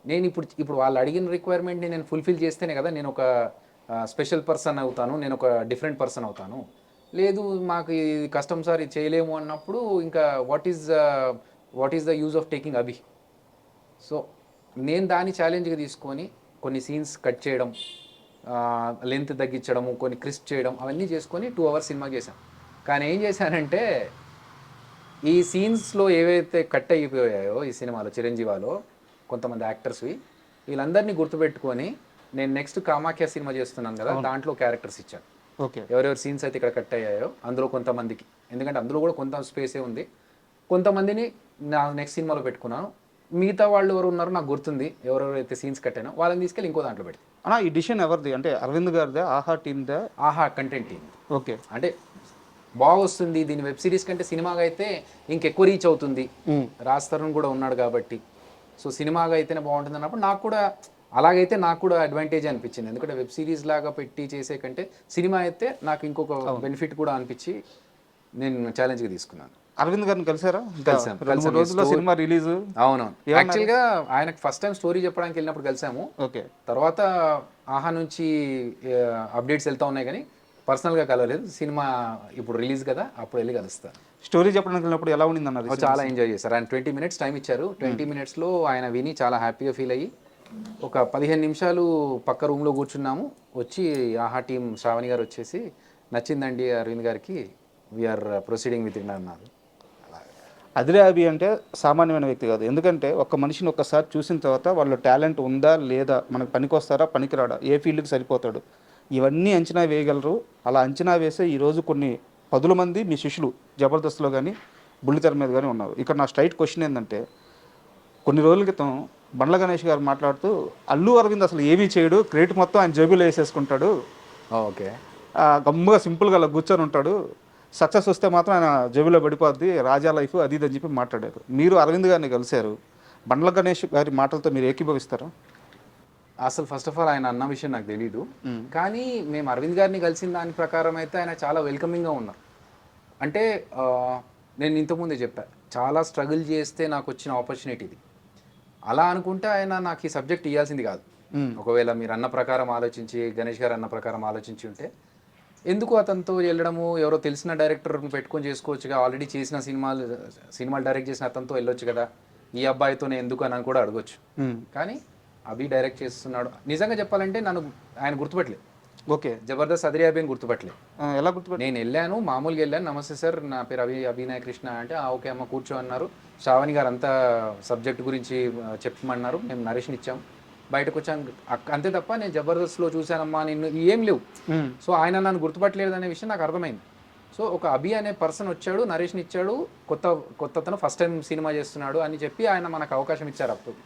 నేను ఇప్పుడు వాళ్ళు అడిగిన రిక్వైర్మెంట్ని నేను ఫుల్ఫిల్ చేస్తేనే కదా నేను ఒక స్పెషల్ పర్సన్ అవుతాను, నేను ఒక డిఫరెంట్ పర్సన్ అవుతాను. లేదు మాకు ఇది కష్టం సార్, ఇది చేయలేము అన్నప్పుడు ఇంకా what is the use of taking Abhi? So నేను దాన్ని ఛాలెంజ్గా తీసుకొని కొన్ని సీన్స్ కట్ చేయడం, లెంత్ తగ్గించడము, కొన్ని క్రిస్ప్ చేయడం, అవన్నీ చేసుకొని 2 hours సినిమా చేశాను. కానీ ఏం చేశానంటే, ఈ సీన్స్లో ఏవైతే కట్ అయిపోయాయో ఈ సినిమాలో, చిరంజీవాలో కొంతమంది యాక్టర్స్వి, వీళ్ళందరినీ గుర్తుపెట్టుకొని నేను నెక్స్ట్ కామాఖ్య సినిమా చేస్తున్నాను కదా, దాంట్లో క్యారెక్టర్స్ ఇచ్చాను. ఓకే, ఎవరెవరి సీన్స్ అయితే ఇక్కడ కట్ అయ్యాయో అందులో కొంతమందికి, ఎందుకంటే అందులో కూడా కొంత స్పేసే ఉంది, కొంతమందిని నా నెక్స్ట్ సినిమాలో పెట్టుకున్నాను. మిగతా వాళ్ళు ఎవరు ఉన్నారో నాకు గుర్తుంది, ఎవరెవరైతే సీన్స్ కట్ అయినా వాళ్ళని తీసుకెళ్ళి ఇంకో దాంట్లో పెట్టి. ఈ డిసిషన్ ఎవరిది? అంటే అరవింద్ గారిదా, ఆహా టీమ్దా? ఆహా కంటెంట్ టీమ్. ఓకే, అంటే బాగా వస్తుంది దీని వెబ్ సిరీస్ కంటే సినిమాగా అయితే ఇంకెక్కువ రీచ్ అవుతుంది, రాజ్ తరుణ్ కూడా ఉన్నాడు కాబట్టి. సో సినిమాగా అయితేనే బాగుంటుంది అన్నప్పుడు నాకు కూడా అలాగైతే నాకు కూడా అడ్వాంటేజ్ అనిపించింది. ఎందుకంటే వెబ్ సిరీస్ లాగా పెట్టి చేసే కంటే సినిమా అయితే నాకు ఇంకొక బెనిఫిట్ కూడా అనిపించి నేను ఛాలెంజ్గా తీసుకున్నాను. అరవింద్ గారిని కలిసారా? 2-3 రోజుల్లో సినిమా రిలీజ్. అవునవును. యాక్చువల్గా ఆయనకు ఫస్ట్ టైం స్టోరీ చెప్పడానికి వెళ్ళినప్పుడు కలిసాము. ఓకే, తర్వాత ఆహా నుంచి అప్డేట్స్ వెళ్తా ఉన్నాయి, కానీ పర్సనల్గా కలవలేదు. సినిమా ఇప్పుడు రిలీజ్ కదా, అప్పుడు వెళ్ళి కలుస్తాను. స్టోరీ చెప్పడానికి వెళ్ళినప్పుడు ఎలా ఉండింది అన్నారు? చాలా ఎంజాయ్ చేశారు. ఆయన 20 minutes టైం ఇచ్చారు. 20 minutesలో ఆయన విని చాలా హ్యాపీగా ఫీల్ అయ్యి ఒక 15 నిమిషాలు పక్క రూమ్లో కూర్చున్నాము. వచ్చి ఆహా టీం శ్రావణి గారు వచ్చేసి, నచ్చిందండి అరవింద్ గారికి, వీఆర్ ప్రొసీడింగ్ విత్ ఇన్ అన్నారు. అదిరే అభి అంటే సామాన్యమైన వ్యక్తి కాదు. ఎందుకంటే ఒక్క మనిషిని ఒక్కసారి చూసిన తర్వాత వాళ్ళ టాలెంట్ ఉందా లేదా, మనకు పనికొస్తారా పనికిరాడా, ఏ ఫీల్డ్కి సరిపోతాడు, ఇవన్నీ అంచనా వేయగలరు. అలా అంచనా వేసే ఈరోజు కొన్ని పదుల మంది మీ శిష్యులు జబర్దస్త్లో కానీ బుల్లితెర మీద కానీ ఉన్నారు. ఇక్కడ నా స్ట్రైట్ క్వశ్చన్ ఏంటంటే, కొన్ని రోజుల క్రితం బండ్ల గణేష్ గారు మాట్లాడుతూ అల్లు అరవింద్ అసలు ఏమీ చేయడు, క్రెడిట్ మొత్తం ఆయన జేబులో వేసేసుకుంటాడు, ఓకే. గమ్ముగా సింపుల్గా అలా కూర్చొని ఉంటాడు, సక్సెస్ వస్తే మాత్రం ఆయన జేబులో పడిపోద్ది, రాజా లైఫ్ అది ఇది అని చెప్పి మాట్లాడారు. మీరు అరవింద్ గారిని కలిశారు, బండ్ల గణేష్ గారి మాటలతో మీరు ఏకీభవిస్తారా? అసలు ఫస్ట్ ఆఫ్ ఆల్ ఆయన అన్న విషయం నాకు తెలీదు, కానీ మేము అరవింద్ గారిని కలిసిన దాని ప్రకారం అయితే ఆయన చాలా వెల్కమింగ్గా ఉన్నారు. అంటే నేను ఇంతకుముందే చెప్పా, చాలా స్ట్రగుల్ చేస్తే నాకు వచ్చిన ఆపర్చునిటీ ఇది. అలా అనుకుంటే ఆయన నాకు ఈ సబ్జెక్ట్ ఇవ్వాల్సింది కాదు. ఒకవేళ మీరు అన్న ప్రకారం ఆలోచించి, గణేష్ గారు అన్న ప్రకారం ఆలోచించి ఉంటే ఎందుకు అతనితో వెళ్ళడము, ఎవరో తెలిసిన డైరెక్టర్ని పెట్టుకొని చేసుకోవచ్చుగా, ఆల్రెడీ చేసిన సినిమాలు డైరెక్ట్ చేసిన అతనితో వెళ్ళొచ్చు కదా, ఈ అబ్బాయితోనే ఎందుకు అని కూడా అడగొచ్చు. కానీ అభి డైరెక్ట్ చేస్తున్నాడు. నిజంగా చెప్పాలంటే నన్ను ఆయన గుర్తుపట్టలేదు. ఓకే, జబర్దస్త్ అదిరే అభిని గుర్తుపట్టలేదు. ఎలా గుర్తుపట్ట? నేను వెళ్ళాను, మామూలుగా వెళ్ళాను, నమస్తే సార్ నా పేరు అభినయ కృష్ణ అంటే ఓకే అమ్మ కూర్చో అన్నారు. శ్రావణి గారు అంతా సబ్జెక్ట్ గురించి చెప్పమన్నారు, మేము నరేష్ని ఇచ్చాం, బయటకు వచ్చాను అంతే తప్ప నేను జబర్దస్త్లో చూశానమ్మా నిన్ను ఏం లేవు. సో ఆయన నన్ను గుర్తుపట్టలేదు అనే విషయం నాకు అర్థమైంది. సో ఒక అభి అనే పర్సన్ వచ్చాడు, నరేష్ని ఇచ్చాడు, కొత్తతను ఫస్ట్ టైం సినిమా చేస్తున్నాడు అని చెప్పి ఆయన మనకు అవకాశం ఇచ్చారు అప్పుడు.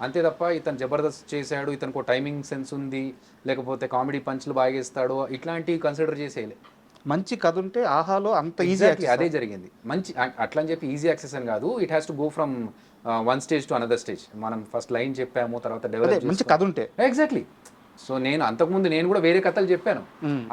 అంతే తప్ప ఇతను జబర్దస్త్ చేశాడు, ఇతనికి ఒక టైమింగ్ సెన్స్ ఉంది, లేకపోతే కామెడీ పంచ్లు బాగా వేస్తాడు, ఇట్లాంటివి కన్సిడర్ చేసేయలే. మంచి కథ ఉంటే ఆహాలో అంత ఈజీ. అదే జరిగింది. మంచి అట్లా అని చెప్పి ఈజీ యాక్సెస్ అని కాదు, it has to go from one stage to another stage. మనం ఫస్ట్ లైన్ చెప్పాము, తర్వాత డెవలప్ మంచి కథ ఉంటే ఎగ్జాక్ట్లీ. సో నేను అంతకుముందు నేను కూడా వేరే కథలు చెప్పాను,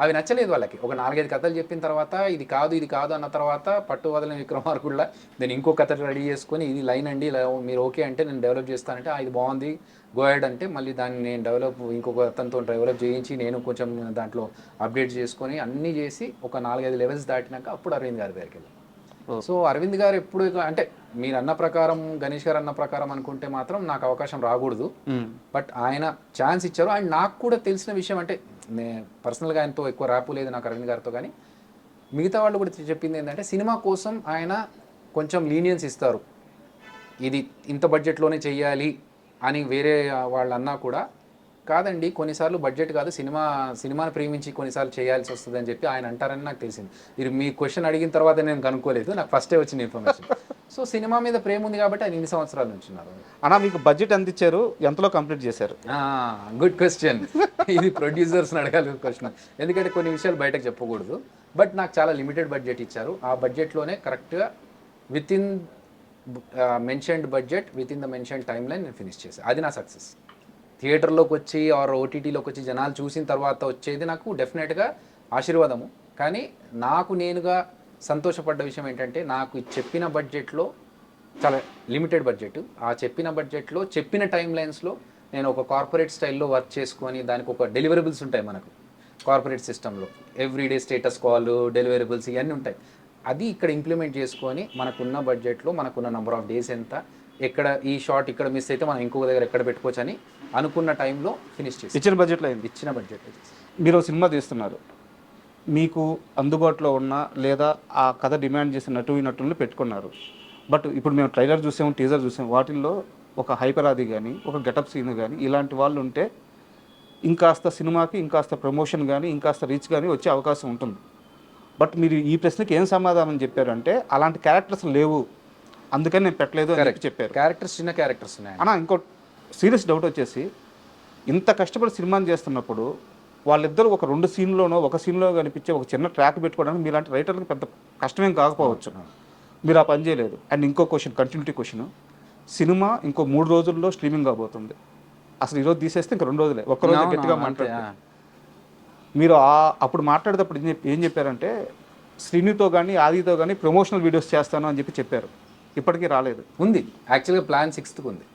అవి నచ్చలేదు వాళ్ళకి. ఒక 4-5 కథలు చెప్పిన తర్వాత ఇది కాదు అన్న తర్వాత పట్టు వదలని విక్రమార్కుల్లా నేను ఇంకో కథ రెడీ చేసుకొని ఇది లైన్ అండి, ఇలా మీరు ఓకే అంటే నేను డెవలప్ చేస్తానంటే ఇది బాగుంది గోయడ్ అంటే మళ్ళీ దాన్ని నేను ఇంకొక అతనితో డెవలప్ చేయించి నేను కొంచెం దాంట్లో అప్డేట్ చేసుకొని అన్నీ చేసి ఒక 4-5 లెవెల్స్ దాటినాక అప్పుడు అరవింద్ గారి దగ్గరికి వెళ్ళాను. సో అరవింద్ గారు ఎప్పుడు అంటే మీరు అన్న ప్రకారం, గణేష్ గారు అన్న ప్రకారం అనుకుంటే మాత్రం నాకు అవకాశం రాకూడదు, బట్ ఆయన ఛాన్స్ ఇచ్చారు. అండ్ నాకు కూడా తెలిసిన విషయం అంటే పర్సనల్గా ఆయనతో ఎక్కువ ర్యాపు లేదు నాకు అరవింద్ గారితో, కానీ మిగతా వాళ్ళు కూడా చెప్పింది ఏంటంటే సినిమా కోసం ఆయన కొంచెం లీనియన్స్ ఇస్తారు, ఇది ఇంత బడ్జెట్లోనే చెయ్యాలి అని వేరే వాళ్ళు అన్నా కూడా కాదండి కొన్నిసార్లు బడ్జెట్ కాదు సినిమాని ప్రేమించి కొన్నిసార్లు చేయాల్సి వస్తుంది అని చెప్పి ఆయన అంటారని నాకు తెలిసింది. మీరు మీ క్వశ్చన్ అడిగిన తర్వాత నేను కనుక్కోలేదు, నాకు ఫస్టే వచ్చిన ఇన్ఫర్మేషన్. సో సినిమా మీద ప్రేమ ఉంది కాబట్టి ఆయన ఇన్ని సంవత్సరాల నుంచి ఉన్నారు. అన్నా మీకు బడ్జెట్ ఎంత ఇచ్చారు, ఎంతలో కంప్లీట్ చేశారు? Good question. ఇది ప్రొడ్యూసర్స్ని అడగాలి క్వశ్చన్, ఎందుకంటే కొన్ని విషయాలు బయటకు చెప్పకూడదు. బట్ నాకు చాలా లిమిటెడ్ బడ్జెట్ ఇచ్చారు, ఆ బడ్జెట్లోనే కరెక్ట్గా with in mentioned budget with in the mention time line నేను ఫినిష్ చేశాను. అది నా సక్సెస్. థియేటర్లోకి వచ్చి ఆర్ ఓటీటీలోకి వచ్చి జనాలు చూసిన తర్వాత వచ్చేది నాకు డెఫినెట్గా ఆశీర్వాదము. కానీ నాకు నేనుగా సంతోషపడ్డ విషయం ఏంటంటే నాకు చెప్పిన బడ్జెట్లో చాలా లిమిటెడ్ బడ్జెట్, ఆ చెప్పిన బడ్జెట్లో చెప్పిన టైం లైన్స్లో నేను ఒక కార్పొరేట్ స్టైల్లో వర్క్ చేసుకొని దానికి ఒక డెలివరబుల్స్ ఉంటాయి మనకు కార్పొరేట్ సిస్టంలో, ఎవ్రీడే స్టేటస్ కాల్ డెలివరబుల్స్ ఇవన్నీ ఉంటాయి. అది ఇక్కడ ఇంప్లిమెంట్ చేసుకొని మనకున్న బడ్జెట్లో మనకున్న నెంబర్ ఆఫ్ డేస్ ఎంత, ఎక్కడ ఈ షార్ట్ ఇక్కడ మిస్ అయితే మనం ఇంకొక దగ్గర ఎక్కడ పెట్టుకోవచ్చు అని అనుకున్న టైంలో ఫినిష్ చేసి ఇచ్చిన బడ్జెట్లో అయింది. ఇచ్చిన బడ్జెట్లో మీరు సినిమా తీస్తున్నారు, మీకు అందుబాటులో ఉన్న లేదా ఆ కథ డిమాండ్ చేసిన నటులను పెట్టుకున్నారు. బట్ ఇప్పుడు మేము ట్రైలర్ చూసాము, టీజర్ చూసాము, వాటిల్లో ఒక హైపరాది కానీ ఒక గెటప్ సీన్ కానీ ఇలాంటి వాళ్ళు ఉంటే ఇంకాస్త సినిమాకి ఇంకాస్త ప్రమోషన్ కానీ ఇంకాస్త రీచ్ కానీ వచ్చే అవకాశం ఉంటుంది. బట్ మీరు ఈ ప్రశ్నకి ఏం సమాధానం చెప్పారంటే అలాంటి క్యారెక్టర్స్ లేవు, అందుకని నేను పెట్టలేదు అని చెప్పారు. క్యారెక్టర్స్ చిన్న క్యారెక్టర్స్ ఉన్నాయి అన్న. ఇంకో సీరియస్ డౌట్ వచ్చేసి, ఇంత కష్టపడి సినిమాని చేస్తున్నప్పుడు వాళ్ళిద్దరూ ఒక 2 సీన్లోనో ఒక సీన్లో కనిపించే ఒక చిన్న ట్రాక్ పెట్టుకోవడానికి మీలాంటి రైటర్లకు పెద్ద కష్టమేం కాకపోవచ్చు, మీరు ఆ పని చేయలేదు. అండ్ ఇంకో క్వశ్చన్, కంటిన్యూటీ క్వశ్చన్, సినిమా ఇంకో 3 రోజుల్లో స్ట్రీమింగ్ కాబోతుంది, అసలు ఈరోజు తీసేస్తే ఇంక 2 రోజులే, ఒక్కరోజు గట్టిగా మాట్లాడారు. మీరు అప్పుడు మాట్లాడేటప్పుడు ఏం చెప్పారంటే శ్రీనితో కానీ ఆదితో కానీ ప్రమోషనల్ వీడియోస్ చేస్తాను అని చెప్పారు, ఇప్పటికీ రాలేదు. ఉంది యాక్చువల్గా ప్లాన్ 6th ఉంది.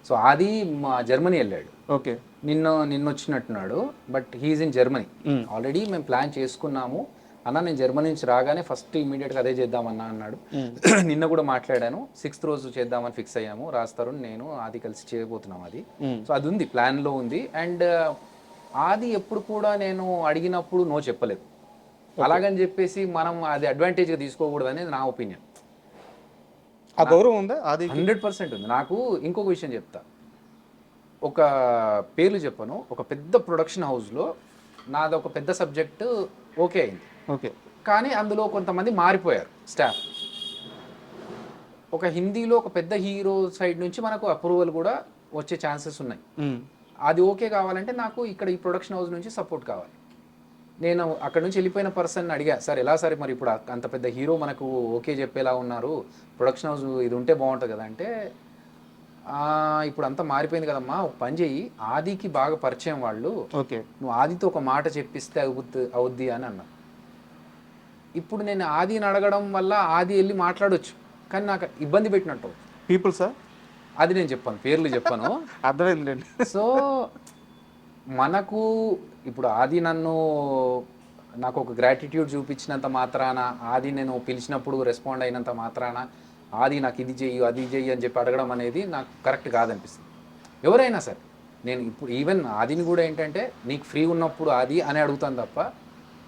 సో ఆది మా జర్మనీ వెళ్ళాడు, ఓకే, నిన్న వచ్చినట్టున్నాడు, but he's in Germany. Already మేము ప్లాన్ చేసుకున్నాము అన్న, నేను జర్మనీ నుంచి రాగానే ఫస్ట్ ఇమీడియట్గా అదే చేద్దామన్నా అన్నాడు. నిన్న కూడా మాట్లాడాను, 6th రోజు చేద్దామని ఫిక్స్ అయ్యాము, రాస్తారు నేను ఆది కలిసి చేయబోతున్నాం అది. సో అది ఉంది, ప్లాన్లో ఉంది. అండ్ ఆది ఎప్పుడు కూడా నేను అడిగినప్పుడు నో చెప్పలేదు, అలాగని చెప్పేసి మనం అది అడ్వాంటేజ్గా తీసుకోకూడదు అనేది నా ఒపీనియన్. ఆ గౌరవం ఉందా అది 100% ఉంది. నాకు ఇంకొక విషయం చెప్తా. ఒక పేర్లు చెప్పను. ఒక పెద్ద ప్రొడక్షన్ హౌస్‌లో నాదొక పెద్ద సబ్జెక్టు ఓకే అయింది. ఓకే. కానీ అందులో కొంతమంది మారిపోయారు స్టాఫ్. ఒక హిందీలో ఒక పెద్ద హీరో సైడ్ నుంచి మనకు అప్రూవల్ కూడా వచ్చే ఛాన్సెస్ ఉన్నాయి. అది ఓకే కావాలంటే నాకు ఇక్కడ ఈ ప్రొడక్షన్ హౌస్ నుంచి సపోర్ట్ కావాలి. నేను అక్కడ నుంచి వెళ్ళిపోయిన పర్సన్ అడిగా, సార్ ఎలా సార్ మరి ఇప్పుడు అంత పెద్ద హీరో మనకు ఓకే చెప్పేలా ఉన్నారు, ప్రొడక్షన్ హౌస్ ఇది ఉంటే బాగుంటుంది కదా అంటే, ఇప్పుడు అంతా మారిపోయింది కదమ్మా, ఒక పని చెయ్యి, ఆదికి బాగా పరిచయం వాళ్ళు, ఓకే, నువ్వు ఆదితో ఒక మాట చెప్పిస్తే అవుద్ది అని అన్నా. ఇప్పుడు నేను ఆదిని అడగడం వల్ల ఆది వెళ్ళి మాట్లాడొచ్చు, కానీ నాకు ఇబ్బంది పెట్టినట్టు. పీపుల్ సార్ అది నేను చెప్పాను, పేర్లు చెప్పాను. అర్థమైందండి. సో మనకు ఇప్పుడు ఆది నాకు ఒక గ్రాటిట్యూడ్ చూపించినంత మాత్రాన, ఆది నేను పిలిచినప్పుడు రెస్పాండ్ అయినంత మాత్రాన ఆది నాకు ఇది చెయ్యి అది చెయ్యి అని చెప్పి అడగడం అనేది నాకు కరెక్ట్ కాదనిపిస్తుంది. ఎవరైనా సరే నేను ఇప్పుడు ఈవెన్ ఆదిని కూడా ఏంటంటే నీకు ఫ్రీ ఉన్నప్పుడు ఆది అని అడుగుతాను తప్ప,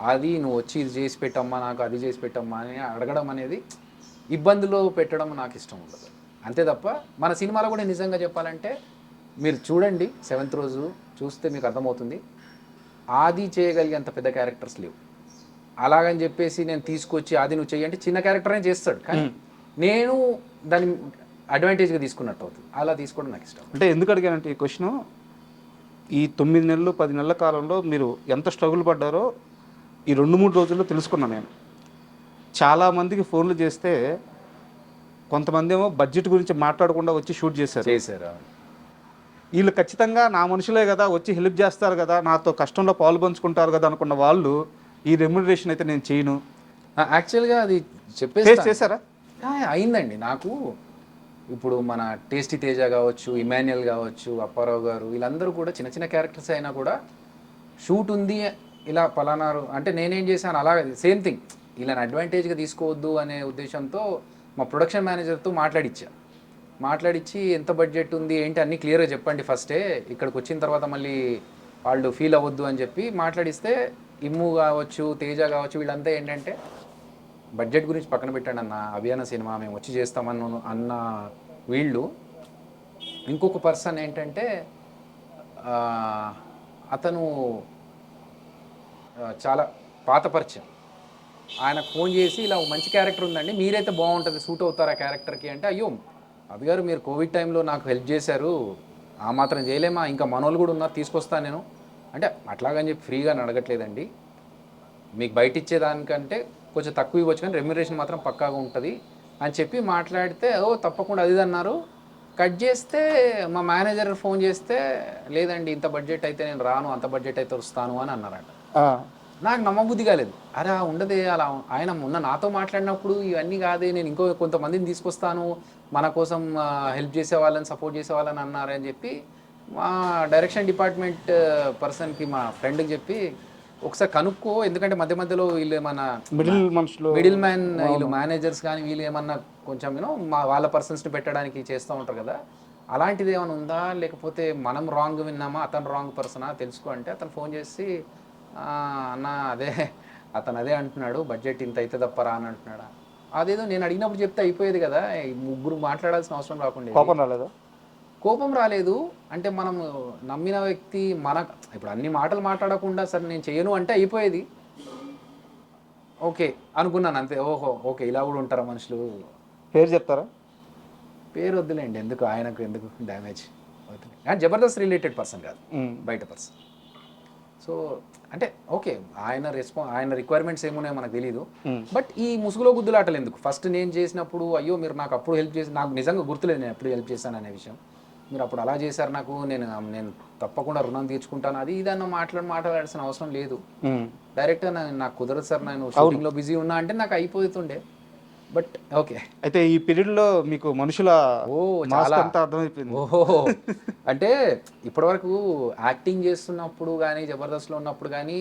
ఆది నువ్వు వచ్చి ఇది చేసి పెట్టమ్మా నాకు అది చేసి పెట్టమ్మా అని అడగడం అనేది ఇబ్బందులు పెట్టడం నాకు ఇష్టం ఉండదు. అంతే తప్ప మన సినిమాలో కూడా నిజంగా చెప్పాలంటే మీరు చూడండి 7th రోజు చూస్తే మీకు అర్థమవుతుంది, ఆది చేయగలిగేంత పెద్ద క్యారెక్టర్స్ లేవు. అలాగని చెప్పేసి నేను తీసుకొచ్చి ఆది నువ్వు చెయ్యి అంటే చిన్న క్యారెక్టర్నే చేస్తాడు, కానీ నేను దాన్ని అడ్వాంటేజ్గా తీసుకున్నట్టు అవుతుంది. అలా తీసుకోవడం నాకు ఇష్టం. అంటే ఎందుకు అడిగానంటే ఈ క్వశ్చన్, ఈ 9 నెలలు 10 నెలల కాలంలో మీరు ఎంత స్ట్రగుల్ పడ్డారో ఈ 2-3 రోజుల్లో తెలుసుకున్నాను నేను. చాలామందికి ఫోన్లు చేస్తే కొంతమంది ఏమో బడ్జెట్ గురించి మాట్లాడకుండా వచ్చి షూట్ చేశారు. వీళ్ళు ఖచ్చితంగా నా మనుషులే కదా, వచ్చి హెల్ప్ చేస్తారు కదా, నాతో కష్టంలో పాలు పంచుకుంటారు కదా అనుకున్న వాళ్ళు ఈ రెమ్యునరేషన్ అయితే నేను చేయను. యాక్చువల్గా అది చెప్పేసి చేశారా? అయిందండి. నాకు ఇప్పుడు మన టేస్టీ తేజ కావచ్చు, ఇమాన్యుయల్ కావచ్చు, అప్పారావు గారు, వీళ్ళందరూ కూడా చిన్న చిన్న క్యారెక్టర్స్ అయినా కూడా షూట్ ఉంది ఇలా పలానారు అంటే నేనేం చేశాను అలాగే సేమ్ థింగ్, ఇలా అడ్వాంటేజ్గా తీసుకోవద్దు అనే ఉద్దేశంతో మా ప్రొడక్షన్ మేనేజర్తో మాట్లాడించి ఎంత బడ్జెట్ ఉంది ఏంటి అన్నీ క్లియర్గా చెప్పండి ఫస్టే, ఇక్కడికి వచ్చిన తర్వాత మళ్ళీ వాళ్ళు ఫీల్ అవ్వద్దు అని చెప్పి మాట్లాడిస్తే ఇమ్ము కావచ్చు, తేజ కావచ్చు, వీళ్ళంతా ఏంటంటే బడ్జెట్ గురించి పక్కన పెట్టండి అన్న, అభియాన సినిమా మేము వచ్చి అన్న వీళ్ళు. ఇంకొక పర్సన్ ఏంటంటే అతను చాలా పాత పరిచయం, ఆయనకు ఫోన్ చేసి ఇలా మంచి క్యారెక్టర్ ఉందండి మీరైతే బాగుంటుంది సూట్ అవుతారు ఆ క్యారెక్టర్కి అంటే, అయ్యో అభి గారు మీరు కోవిడ్ టైంలో నాకు హెల్ప్ చేశారు, ఆ మాత్రం చేయలేమా, ఇంకా మనోళ్ళు కూడా ఉన్నారు తీసుకొస్తాను నేను అంటే, అట్లాగని చెప్పి ఫ్రీగా అడగట్లేదండి, మీకు బయట ఇచ్చేదానికంటే కొంచెం తక్కువ ఇవ్వచ్చు కానీ రెమ్యునరేషన్ మాత్రం పక్కాగా ఉంటుంది అని చెప్పి మాట్లాడితే, ఓ తప్పకుండా అది అన్నారు. కట్ చేస్తే మా మేనేజర్ ఫోన్ చేస్తే, లేదండి ఇంత బడ్జెట్ అయితే నేను రాను, అంత బడ్జెట్ అయితే వస్తాను అని అన్నారట. నాకు నమ్మబుద్ధి కాలేదు. అరే ఉండదే అలా, ఆయన మొన్న నాతో మాట్లాడినప్పుడు ఇవన్నీ కాదే, నేను ఇంకో కొంతమందిని తీసుకొస్తాను మన కోసం హెల్ప్ చేసే వాళ్ళని సపోర్ట్ చేసే వాళ్ళని అన్నారని చెప్పి మా డైరెక్షన్ డిపార్ట్మెంట్ పర్సన్కి మా ఫ్రెండ్కి చెప్పి ఒకసారి కనుక్కో, ఎందుకంటే మధ్య మధ్యలో వీళ్ళు ఏమన్నా మిడిల్ మ్యాన్ వీళ్ళు మేనేజర్స్ కానీ వీళ్ళు ఏమన్నా కొంచెం వాళ్ళ పర్సన్స్ని పెట్టడానికి చేస్తూ ఉంటారు కదా, అలాంటిది ఏమైనా ఉందా, లేకపోతే మనం రాంగ్ విన్నామా, అతను రాంగ్ పర్సనా తెలుసుకో అంటే, అతను ఫోన్ చేసి అన్న అతను అదే అంటున్నాడు, బడ్జెట్ ఇంత అయితే తప్పరా అని అంటున్నాడా. అదేదో నేను అడిగినప్పుడు చెప్తే అయిపోయేది కదా, ముగ్గురు మాట్లాడాల్సిన అవసరం రాకుండా. కోపం రాలేదా? కోపం రాలేదు. అంటే మనం నమ్మిన వ్యక్తి ఇప్పుడు అన్ని మాటలు మాట్లాడకుండా సరే నేను చేయను అంటే అయిపోయేది. ఓకే అనుకున్నాను అంతే. ఓకే ఇలా కూడా ఉంటారా మనుషులు. పేరు చెప్తారా? పేరు వద్దులేండి, ఎందుకు ఆయనకు ఎందుకు డ్యామేజ్ అవుతుంది. అండ్ జబర్దస్త్ రిలేటెడ్ పర్సన్ కాదు, బయట పర్సన్. సో అంటే ఓకే ఆయన రిక్వైర్మెంట్స్ ఏమున్నాయో మనకు తెలియదు. బట్ ఈ ముసుగులో గుద్దులాటలు ఎందుకు? ఫస్ట్ నేను చేసినప్పుడు అయ్యో మీరు నాకు అప్పుడు హెల్ప్ చేసి, నాకు నిజంగా గుర్తులేదు నేను ఎప్పుడు హెల్ప్ చేశాను అనే విషయం, మీరు అప్పుడు అలా చేశారు నాకు, నేను తప్పకుండా రుణం తీర్చుకుంటాను, అది ఇదన్న మాట్లాడాల్సిన అవసరం లేదు. డైరెక్ట్గా నాకు కుదరదు సార్, నేను షూటింగ్లో బిజీ ఉన్నా అంటే నాకు అయిపోతుండే. But okay. అయితే ఈ పీరియడ్లో మీకు మనుషుల చాలా అర్థమైపోయింది. అంటే ఇప్పటివరకు యాక్టింగ్ చేస్తున్నప్పుడు కానీ జబర్దస్త్లో ఉన్నప్పుడు కానీ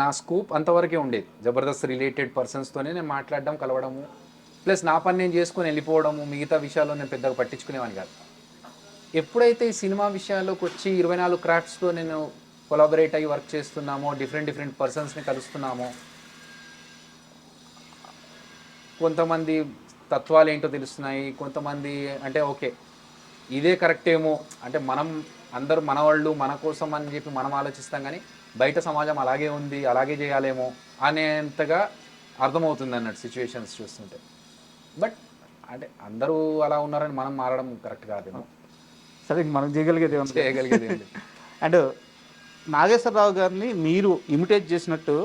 నా స్కోప్ అంతవరకే ఉండేది. జబర్దస్త్ రిలేటెడ్ పర్సన్స్తోనే నేను మాట్లాడడం, కలవడము, ప్లస్ నా పని నేను చేసుకొని వెళ్ళిపోవడము, మిగతా విషయాల్లో నేను పెద్దగా పట్టించుకునేవాని కాదు. ఎప్పుడైతే ఈ సినిమా విషయాల్లోకి వచ్చి 24 క్రాఫ్ట్స్తో నేను కొలాబరేట్ అయ్యి వర్క్ చేస్తున్నామో, డిఫరెంట్ పర్సన్స్ని కలుస్తున్నామో, కొంతమంది తత్వాలు ఏంటో తెలుస్తున్నాయి. కొంతమంది అంటే ఓకే ఇదే కరెక్ట్ ఏమో, అంటే మనం అందరూ మనవాళ్ళు మన కోసం అని చెప్పి మనం ఆలోచిస్తాం, కానీ బయట సమాజం అలాగే ఉంది, అలాగే చేయాలేమో అనేంతగా అర్థమవుతుంది అన్నట్టు సిచ్యువేషన్స్ చూస్తుంటే. బట్ అంటే అందరూ అలా ఉన్నారని మనం మారడం కరెక్ట్ కాదేమో. సరే ఇంక మనం చేయగలిగేది ఏమన్నా చేయగలిగేది ఏంటి? అండ్ నాగేశ్వరరావు గారిని మీరు ఇమిటేట్ చేసినట్టు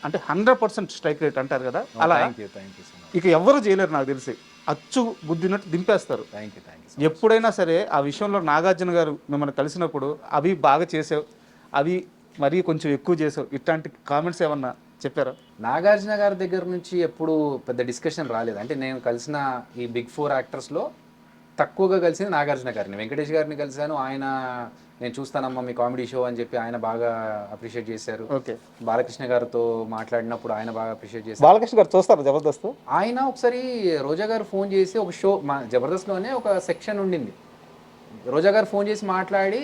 అంటే 100% స్ట్రైక్ రేట్ అంటారు కదా, అలా థ్యాంక్ యూ సో మచ్. ఇక ఎవరు చేయలేరు నాకు తెలిసి. అచ్చు బుద్ధినట్టు దింపేస్తారు. Thank you so much. ఎప్పుడైనా సరే ఆ విషయంలో నాగార్జున గారు మిమ్మల్ని కలిసినప్పుడు అవి బాగా చేసావు, అవి మరీ కొంచెం ఎక్కువ చేసావు, ఇట్లాంటి కామెంట్స్ ఏమన్నా చెప్పారా? నాగార్జున గారి దగ్గర నుంచి ఎప్పుడు పెద్ద డిస్కషన్ రాలేదు. అంటే నేను కలిసిన ఈ బిగ్ 4 యాక్టర్స్లో తక్కువగా కలిసింది నాగార్జున గారిని. వెంకటేష్ గారిని కలిశాను, ఆయన నేను చూస్తానమ్మా మీ కామెడీ షో అని చెప్పి ఆయన బాగా అప్రిషియేట్ చేశారు. ఓకే. బాలకృష్ణ గారితో మాట్లాడినప్పుడు ఆయన బాగా అప్రిషియేట్ చేశారు. బాలకృష్ణ గారు చూస్తారు జబర్దస్త్? ఆయన ఒకసారి రోజా గారు ఫోన్ చేసి ఒక షో మా జబర్దస్త్లోనే ఒక సెక్షన్ ఉండింది, రోజా గారు ఫోన్ చేసి మాట్లాడి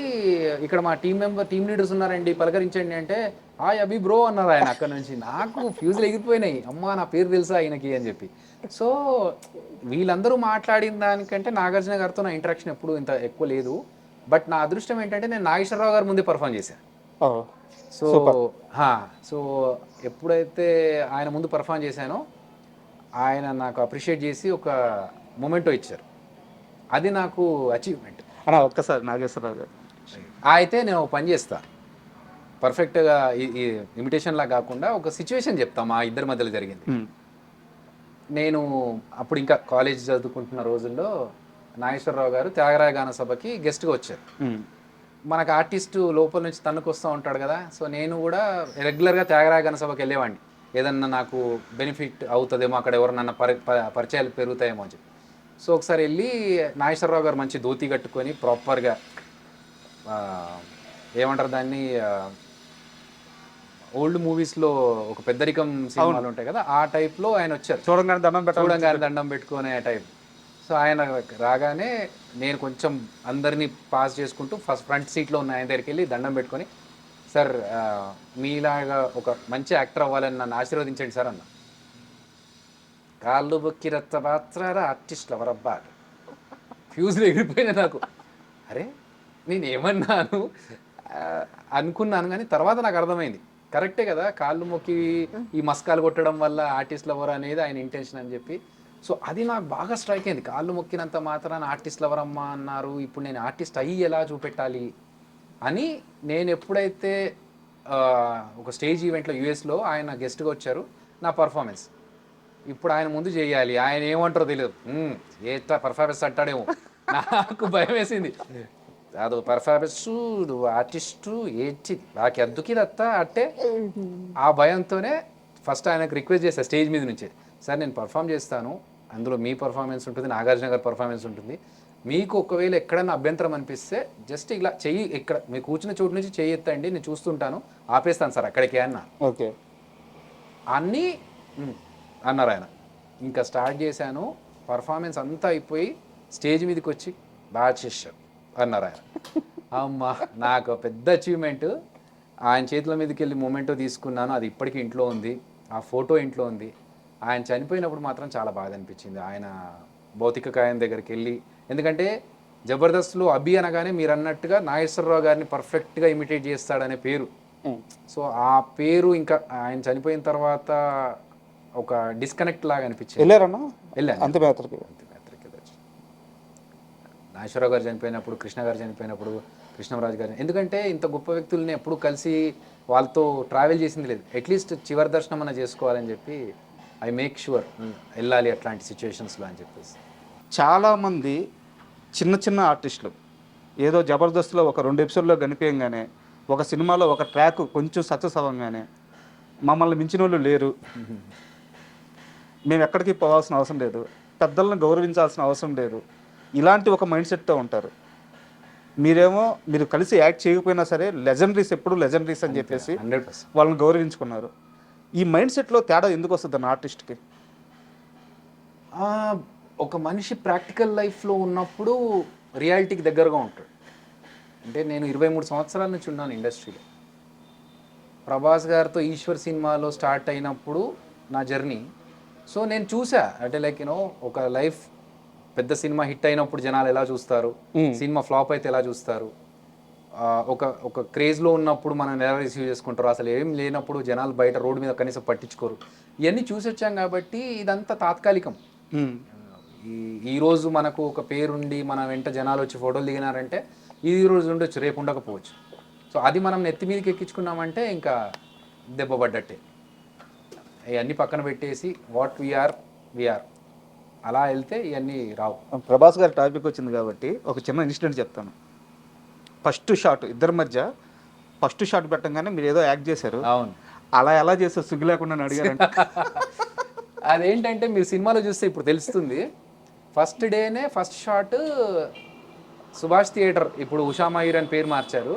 ఇక్కడ మా టీం లీడర్స్ ఉన్నారండి పలకరించండి అంటే హాయ్ అభి బ్రో అన్నారు ఆయన. అక్కడ నుంచి నాకు ఫ్యూజులు ఎగిరిపోయినాయి, అమ్మా నా పేరు తెలుసా ఆయనకి అని చెప్పి. సో వీళ్ళందరూ మాట్లాడిన దానికంటే నాగార్జున గారితో నా ఇంటరాక్షన్ ఎప్పుడు ఇంత ఎక్కువ లేదు. బట్ నా అదృష్టం ఏంటంటే నేను నాగేశ్వరరావు గారి ముందే పర్ఫామ్ చేశాను. సో ఎప్పుడైతే ఆయన ముందు పర్ఫామ్ చేశానో ఆయన నాకు అప్రిషియేట్ చేసి ఒక మొమెంటో ఇచ్చారు, అది నాకు అచీవ్మెంట్. అన్నా ఒక్కసారి నాగేశ్వరరావు గారు అయితే నేను ఒక పని చేస్తా, పర్ఫెక్ట్గా ఈ ఇమిటేషన్లా కాకుండా ఒక సిచ్యువేషన్ చెప్తా మా ఇద్దరి మధ్యలో జరిగింది. నేను అప్పుడు ఇంకా కాలేజ్ చదువుకుంటున్న రోజుల్లో నాగేశ్వరరావు గారు త్యాగరాయ గాన సభకి గెస్ట్గా వచ్చారు. మనకు ఆర్టిస్టు లోపల నుంచి తన్నుకు వస్తూ ఉంటాడు కదా, సో నేను కూడా రెగ్యులర్గా త్యాగరాయ గాన సభకి వెళ్ళేవాడిని, ఏదన్నా నాకు బెనిఫిట్ అవుతుందేమో, అక్కడ ఎవరన్నా పరిచయాలు పెరుగుతాయేమో అని చెప్పి. సో ఒకసారి వెళ్ళి నాగేశ్వరరావు గారు మంచి ధోతి కట్టుకొని ప్రాపర్గా ఏమంటారు దాన్ని, ఓల్డ్ మూవీస్లో ఒక పెద్దరికం సినిమాలు ఉంటాయి కదా ఆ టైప్లో ఆయన వచ్చారు. చూడంగానే దండం పెట్టుకునే టైప్. సో ఆయన రాగానే నేను కొంచెం అందరినీ పాస్ చేసుకుంటూ ఫస్ట్ ఫ్రంట్ సీట్లో ఉన్న ఆయన దగ్గరికి వెళ్ళి దండం పెట్టుకొని, సార్ మీలాగా ఒక మంచి యాక్టర్ అవ్వాలని నన్ను ఆశీర్వదించండి సార్ అన్న. కాళ్ళు బొక్కి రచ్చబాత్రారా ఆర్టిస్టులు ఎవరబ్బా, ఫ్యూజ్లు ఎగిరిపోయినా నాకు. అరే నేను ఏమన్నాను అనుకున్నాను, కానీ తర్వాత నాకు అర్థమైంది కరెక్టే కదా, కాళ్ళు మొక్కి ఈ మస్కాలు కొట్టడం వల్ల ఆర్టిస్టులు ఎవరు అనేది ఆయన ఇంటెన్షన్ అని చెప్పి. సో అది నాకు బాగా స్ట్రైక్ అయింది, కాళ్ళు మొక్కినంత మాత్రాన ఆర్టిస్టులు ఎవరమ్మా అన్నారు, ఇప్పుడు నేను ఆర్టిస్ట్ అయ్యి ఎలా చూపెట్టాలి అని. నేను ఎప్పుడైతే ఒక స్టేజ్ ఈవెంట్లో యూఎస్లో ఆయన గెస్ట్గా వచ్చారు, నా పర్ఫార్మెన్స్ ఇప్పుడు ఆయన ముందు చేయాలి, ఆయన ఏమంటారో తెలియదు, ఏ పర్ఫార్మెన్స్ అంటాడేమో, నాకు భయం వేసింది. ಅದು పర్ఫార్మెన్సు నువ్వు ఆర్టిస్టు ఏంటి నాకు ఎందుకిదత్తా అంటే ఆ భయంతోనే ఫస్ట్ ఆయనకు రిక్వెస్ట్ చేస్తాను స్టేజ్ మీద నుంచే, సార్ నేను పర్ఫామ్ చేస్తాను, అందులో మీ పర్ఫార్మెన్స్ ఉంటుంది, నాగార్జున గారి పర్ఫార్మెన్స్ ఉంటుంది, మీకు ఒకవేళ ఎక్కడైనా అభ్యంతరం అనిపిస్తే జస్ట్ ఇలా చెయ్యి ఇక్కడ మీరు కూర్చున్న చోటు నుంచి చెయ్యి ఎత్తండి, నేను చూస్తుంటాను, ఆపేస్తాను సార్ అక్కడికి అన్న. ఓకే అన్నీ అన్నారు ఆయన. ఇంకా స్టార్ట్ చేశాను, పర్ఫార్మెన్స్ అంతా అయిపోయి స్టేజ్ మీదకి వచ్చి బాగా చేశారు అన్నారు ఆయన. అమ్మ నాకు పెద్ద అచీవ్మెంట్. ఆయన చేతుల మీదకి వెళ్ళి మూమెంటో తీసుకున్నాను, అది ఇప్పటికీ ఇంట్లో ఉంది, ఆ ఫోటో ఇంట్లో ఉంది. ఆయన చనిపోయినప్పుడు మాత్రం చాలా బాధ అనిపించింది, ఆయన భౌతిక కాయం దగ్గరికి వెళ్ళి. ఎందుకంటే జబర్దస్త్లో అభి అనగానే మీరు అన్నట్టుగా నాగేశ్వరరావు గారిని పర్ఫెక్ట్గా ఇమిటేట్ చేస్తాడనే పేరు. సో ఆ పేరు ఇంకా ఆయన చనిపోయిన తర్వాత ఒక డిస్కనెక్ట్ లాగా అనిపించింది. వెళ్ళారన్నా? వెళ్ళాను అంతమేతరికి. నాగేశ్వరరావు గారు చనిపోయినప్పుడు, కృష్ణ గారు చనిపోయినప్పుడు, కృష్ణరాజు గారు, ఎందుకంటే ఇంత గొప్ప వ్యక్తుల్ని ఎప్పుడు కలిసి వాళ్ళతో ట్రావెల్ చేసింది లేదు, అట్లీస్ట్ చివరి దర్శనం అన్న చేసుకోవాలని చెప్పి ఐ మేక్ షూర్ వెళ్ళాలి అట్లాంటి సిచ్యువేషన్స్లో అని చెప్పేసి. చాలామంది చిన్న చిన్న ఆర్టిస్టులు ఏదో జబర్దస్త్లో ఒక 2 ఎపిసోడ్లో కనిపించగానే, ఒక సినిమాలో ఒక ట్రాక్ కొంచెం సక్సెస్ అవ్వగానే మమ్మల్ని మించిన వాళ్ళు లేరు, మేము ఎక్కడికి పోవాల్సిన అవసరం లేదు, పెద్దలను గౌరవించాల్సిన అవసరం లేదు, ఇలాంటి ఒక మైండ్ సెట్తో ఉంటారు. మీరేమో మీరు కలిసి యాక్ట్ చేయకపోయినా సరే లెజెండరీస్, ఎప్పుడు లెజెండరీస్ అని చెప్పేసి 100% వాళ్ళని గౌరవించుకున్నారు. ఈ మైండ్ సెట్లో తేడా ఎందుకు వస్తుంది అన్న ఆర్టిస్ట్కి? ఒక మనిషి ప్రాక్టికల్ లైఫ్లో ఉన్నప్పుడు రియాలిటీకి దగ్గరగా ఉంటాడు. అంటే నేను 23 సంవత్సరాల నుంచి ఉన్నాను ఇండస్ట్రీలో. ప్రభాస్ గారితో ఈశ్వర్ సినిమాలో స్టార్ట్ అయినప్పుడు నా జర్నీ, సో నేను చూసా అంటే లైక్ ఒక లైఫ్ పెద్ద సినిమా హిట్ అయినప్పుడు జనాలు ఎలా చూస్తారు, సినిమా ఫ్లాప్ అయితే ఎలా చూస్తారు, ఒక క్రేజ్లో ఉన్నప్పుడు మనం ఎలా రిసీవ్ చేసుకుంటారు, అసలు ఏం లేనప్పుడు జనాలు బయట రోడ్డు మీద కనీసం పట్టించుకోరు. ఇవన్నీ చూసి వచ్చాం కాబట్టి ఇదంతా తాత్కాలికం. ఈ రోజు మనకు ఒక పేరుండి మన వెంట జనాలు వచ్చి ఫోటోలు దిగినారంటే ఈ రోజు ఉండొచ్చు, రేపు ఉండకపోవచ్చు. సో అది మనం నెత్తి మీదకి ఎక్కించుకున్నామంటే ఇంకా దెబ్బపడ్డట్టే. ఇవన్నీ పక్కన పెట్టేసి వాట్ వీఆర్ అలా వెళ్తే ఇవన్నీ రావు. ప్రభాస్ గారి టాపిక్ వచ్చింది కాబట్టి ఒక చిన్న ఇన్సిడెంట్ చెప్తాను. ఫస్ట్ షాట్ ఇద్దరి మధ్య ఫస్ట్ షాట్ పెట్టంగానే మీరు ఏదో యాక్ట్ చేశారు. అవును, అలా ఎలా చేస్తారు సిగ్గు లేకుండా అని అడిగారంట. అదేంటంటే మీరు సినిమాలో చూస్తే ఇప్పుడు తెలుస్తుంది. ఫస్ట్ డేనే ఫస్ట్ షాట్ సుభాష్ థియేటర్, ఇప్పుడు ఉషా మయూర్ అని పేరు మార్చారు,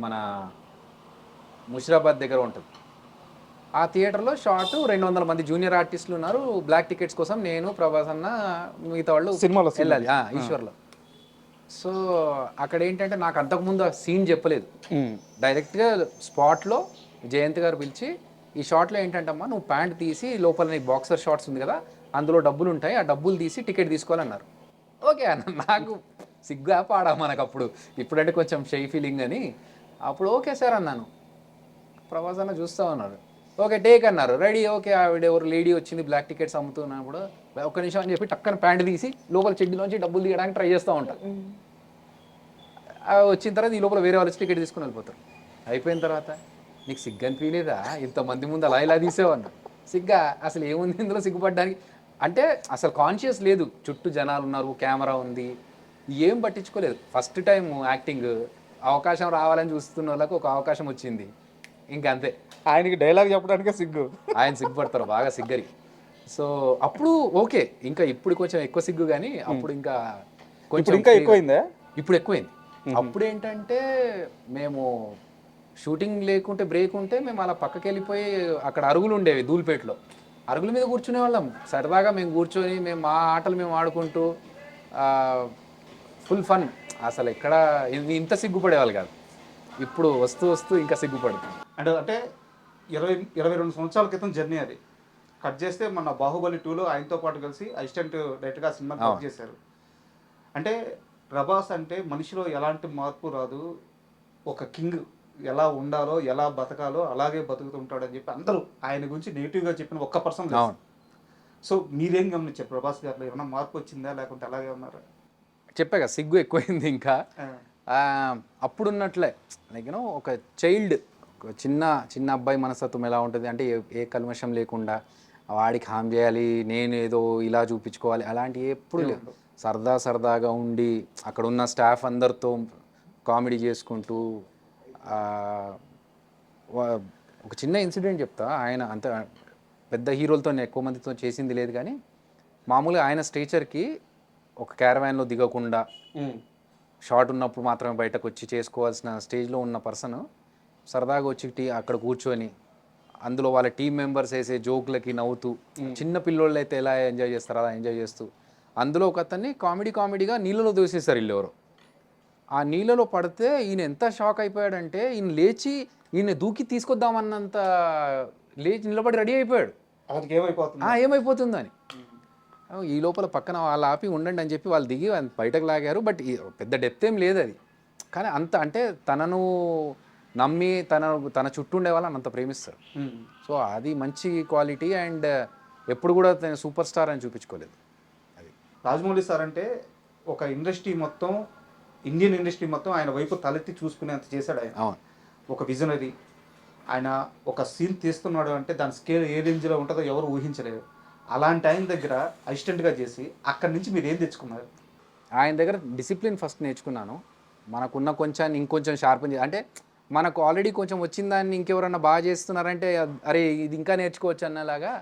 మన ముషిరాబాద్ దగ్గర ఉంటుంది. ఆ థియేటర్లో షాట్ 200 మంది జూనియర్ ఆర్టిస్టులు ఉన్నారు. బ్లాక్ టికెట్స్ కోసం నేను, ప్రభాస్ అన్న, మిగతా వాళ్ళు సినిమాలో వెళ్ళాలి ఈశ్వర్లో. సో అక్కడ ఏంటంటే నాకు అంతకుముందు ఆ సీన్ చెప్పలేదు. డైరెక్ట్గా స్పాట్లో జయంత్ గారు పిలిచి ఈ షాట్లో ఏంటంటమ్మా నువ్వు ప్యాంట్ తీసి లోపల నీకు బాక్సర్ షార్ట్స్ ఉంది కదా అందులో డబ్బులు ఉంటాయి, ఆ డబ్బులు తీసి టికెట్ తీసుకోవాలన్నారు. ఓకే అన్న, నాకు సిగ్గా పాడా మనకు అప్పుడు, ఇప్పుడంటే కొంచెం షై ఫీలింగ్ అని. అప్పుడు ఓకే సార్ అన్నాను. ప్రభాస్ అన్న చూస్తా ఉన్నారు. ఓకే టేక్ అన్నారు. రెడీ. ఓకే ఆవిడ ఎవరు లేడీ వచ్చింది బ్లాక్ టికెట్స్ అమ్ముతున్నప్పుడు ఒక్క నిమిషం అని చెప్పి టక్కన ప్యాంట్ తీసి లోపల చెడ్డీలోంచి డబ్బులు తీయడానికి ట్రై చేస్తూ ఉంటారు. వచ్చిన తర్వాత ఈ లోపల వేరే వాళ్ళు వచ్చి టికెట్ తీసుకుని వెళ్ళిపోతారు. అయిపోయిన తర్వాత నీకు సిగ్గు అనిపించలేదా ఇంతమంది ముందు అలా ఇలా తీసేవన్నా? సిగ్గా అసలు ఏముంది ఇందులో సిగ్గుపడ్డానికి? అంటే అసలు కాన్షియస్ లేదు, చుట్టూ జనాలు ఉన్నారు, కెమెరా ఉంది, ఏం పట్టించుకోలేదు. ఫస్ట్ టైం యాక్టింగ్ అవకాశం రావాలని చూస్తున్న వాళ్ళకి ఒక అవకాశం వచ్చింది, ఇంకా అంతే. ఆయనకి డైలాగ్ చెప్పడానికే సిగ్గు. ఆయన సిగ్గుపడతారు బాగా సిగ్గరి. సో అప్పుడు ఓకే, ఇంకా ఇప్పుడు కొంచెం ఎక్కువ సిగ్గు, కానీ అప్పుడు ఇంకా కొంచెం ఇంకా ఎక్కువైందా? ఇప్పుడు ఎక్కువైంది. అప్పుడు ఏంటంటే మేము షూటింగ్ లేకుంటే బ్రేక్ ఉంటే మేము అలా పక్కకి వెళ్ళిపోయి అక్కడ అరుగులు ఉండేవి ధూల్పేటలో, అరుగుల మీద కూర్చునే వాళ్ళం సరదాగా. మేము కూర్చొని మేము మా ఆటలు మేము ఆడుకుంటూ ఫుల్ ఫన్. అసలు ఎక్కడ ఇంత సిగ్గుపడేవాళ్ళు కాదు. ఇప్పుడు వస్తూ వస్తూ ఇంకా సిగ్గుపడుతుంది. అంటే 22 సంవత్సరాల క్రితం జర్నీ అది. కట్ చేస్తే మన బాహుబలి 2లో ఆయనతో పాటు కలిసి అసిస్టెంట్ డైరెక్టర్గా సినిమా కట్ చేశారు. అంటే ప్రభాస్ అంటే మనిషిలో ఎలాంటి మార్పు రాదు, ఒక కింగ్ ఎలా ఉండాలో ఎలా బతకాలో అలాగే బతుకుతుంటాడని చెప్పి అందరూ ఆయన గురించి నెగిటివ్గా చెప్పిన ఒక్క పర్సన్ లేదు. సో మీరేం గమనించారు ప్రభాస్ గారిలో? ఏమైనా మార్పు వచ్చిందా లేకుంటే అలాగే ఉన్నారా? చెప్పాక సిగ్గు ఎక్కువైంది. ఇంకా అప్పుడున్నట్లే లైక్ ఒక చైల్డ్, ఒక చిన్న అబ్బాయి మనస్తత్వం ఎలా ఉంటుంది అంటే ఏ కల్మషం లేకుండా వాడికి హామ్ చేయాలి, నేను ఏదో ఇలా చూపించుకోవాలి, అలాంటివి ఎప్పుడు లేదు. సరదాగా ఉండి అక్కడ ఉన్న స్టాఫ్ అందరితో కామెడీ చేసుకుంటూ. ఒక చిన్న ఇన్సిడెంట్ చెప్తా. ఆయన అంత పెద్ద హీరోలతో ఎక్కువ మందితో చేసింది లేదు, కానీ మామూలుగా ఆయన స్టేచర్కి ఒక క్యారవాన్లో దిగకుండా షార్ట్ ఉన్నప్పుడు మాత్రమే బయటకు వచ్చి చేసుకోవాల్సిన స్టేజ్లో ఉన్న పర్సన్ సరదాగా వచ్చి అక్కడ కూర్చొని అందులో వాళ్ళ టీం మెంబర్స్ వేసే జోకులకి నవ్వుతూ, చిన్న పిల్లోళ్ళు అయితే ఎలా ఎంజాయ్ చేస్తారో అలా ఎంజాయ్ చేస్తూ, అందులో ఒక అతన్ని కామెడీగా నీళ్ళలో దోసేస్తారు వీళ్ళు ఎవరో. ఆ నీళ్ళలో పడితే ఈయన ఎంత షాక్ అయిపోయాడంటే ఈయన దూకి తీసుకొద్దామన్నంత లేచి నిలబడి రెడీ అయిపోయాడు. ఏమైపోతుందని. ఈ లోపల పక్కన వాళ్ళు ఆపి ఉండండి అని చెప్పి వాళ్ళు దిగి బయటకు లాగారు. బట్ పెద్ద డెప్త్ ఏం లేదు అది, కానీ అంత అంటే తనను నమ్మి తన చుట్టూ ఉండే వాళ్ళని అంత ప్రేమిస్తారు. సో అది మంచి క్వాలిటీ. అండ్ ఎప్పుడు కూడా తను సూపర్ స్టార్ అని చూపించుకోలేదు. అది రాజమౌళి సార్ అంటే ఒక ఇండస్ట్రీ మొత్తం, ఇండియన్ ఇండస్ట్రీ మొత్తం ఆయన వైపు తలెత్తి చూసుకునేంత చేశాడు ఆయన. అవును, ఒక విజనరీ. ఆయన ఒక సీన్ తీస్తున్నాడు అంటే దాని స్కేల్ ఏ రేంజ్లో ఉంటుందో ఎవరు ఊహించలేరు. అలాంటి ఆయన దగ్గర అసిస్టెంట్గా చేసి అక్కడి నుంచి మీరు ఏం తెచ్చుకున్నారు? ఆయన దగ్గర డిసిప్లిన్ ఫస్ట్ నేర్చుకున్నాను. మనకున్న కొంచెం ఇంకొంచెం షార్ప్ అంటే మనకు ఆల్రెడీ కొంచెం వచ్చిన దాన్ని ఇంకెవరన్నా బాగా చేస్తున్నారంటే అరే ఇది ఇంకా నేర్చుకోవచ్చు అన్నలాగా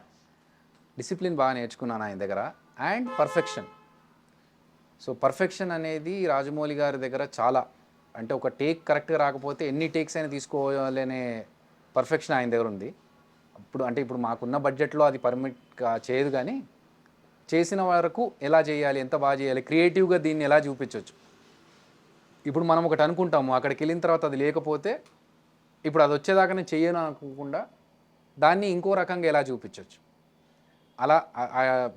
డిసిప్లిన్ బాగా నేర్చుకున్నాను ఆయన దగ్గర. And perfection. సో పర్ఫెక్షన్ అనేది రాజమౌళి గారి దగ్గర చాలా, అంటే ఒక టేక్ కరెక్ట్గా రాకపోతే ఎన్ని టేక్స్ అయినా తీసుకోవాలనే పర్ఫెక్షన్ ఆయన దగ్గర ఉంది. ఇప్పుడు మాకున్న బడ్జెట్లో అది పర్మిట్ చేయదు, కానీ చేసిన వరకు ఎలా చేయాలి, ఎంత బాగా చేయాలి, క్రియేటివ్గా దీన్ని ఎలా చూపించవచ్చు. ఇప్పుడు మనం ఒకటి అనుకుంటాము, అక్కడికి వెళ్ళిన తర్వాత అది లేకపోతే ఇప్పుడు అది వచ్చేదాకా నేను చెయ్యను అనుకోకుండా దాన్ని ఇంకో రకంగా ఎలా చూపించవచ్చు. అలా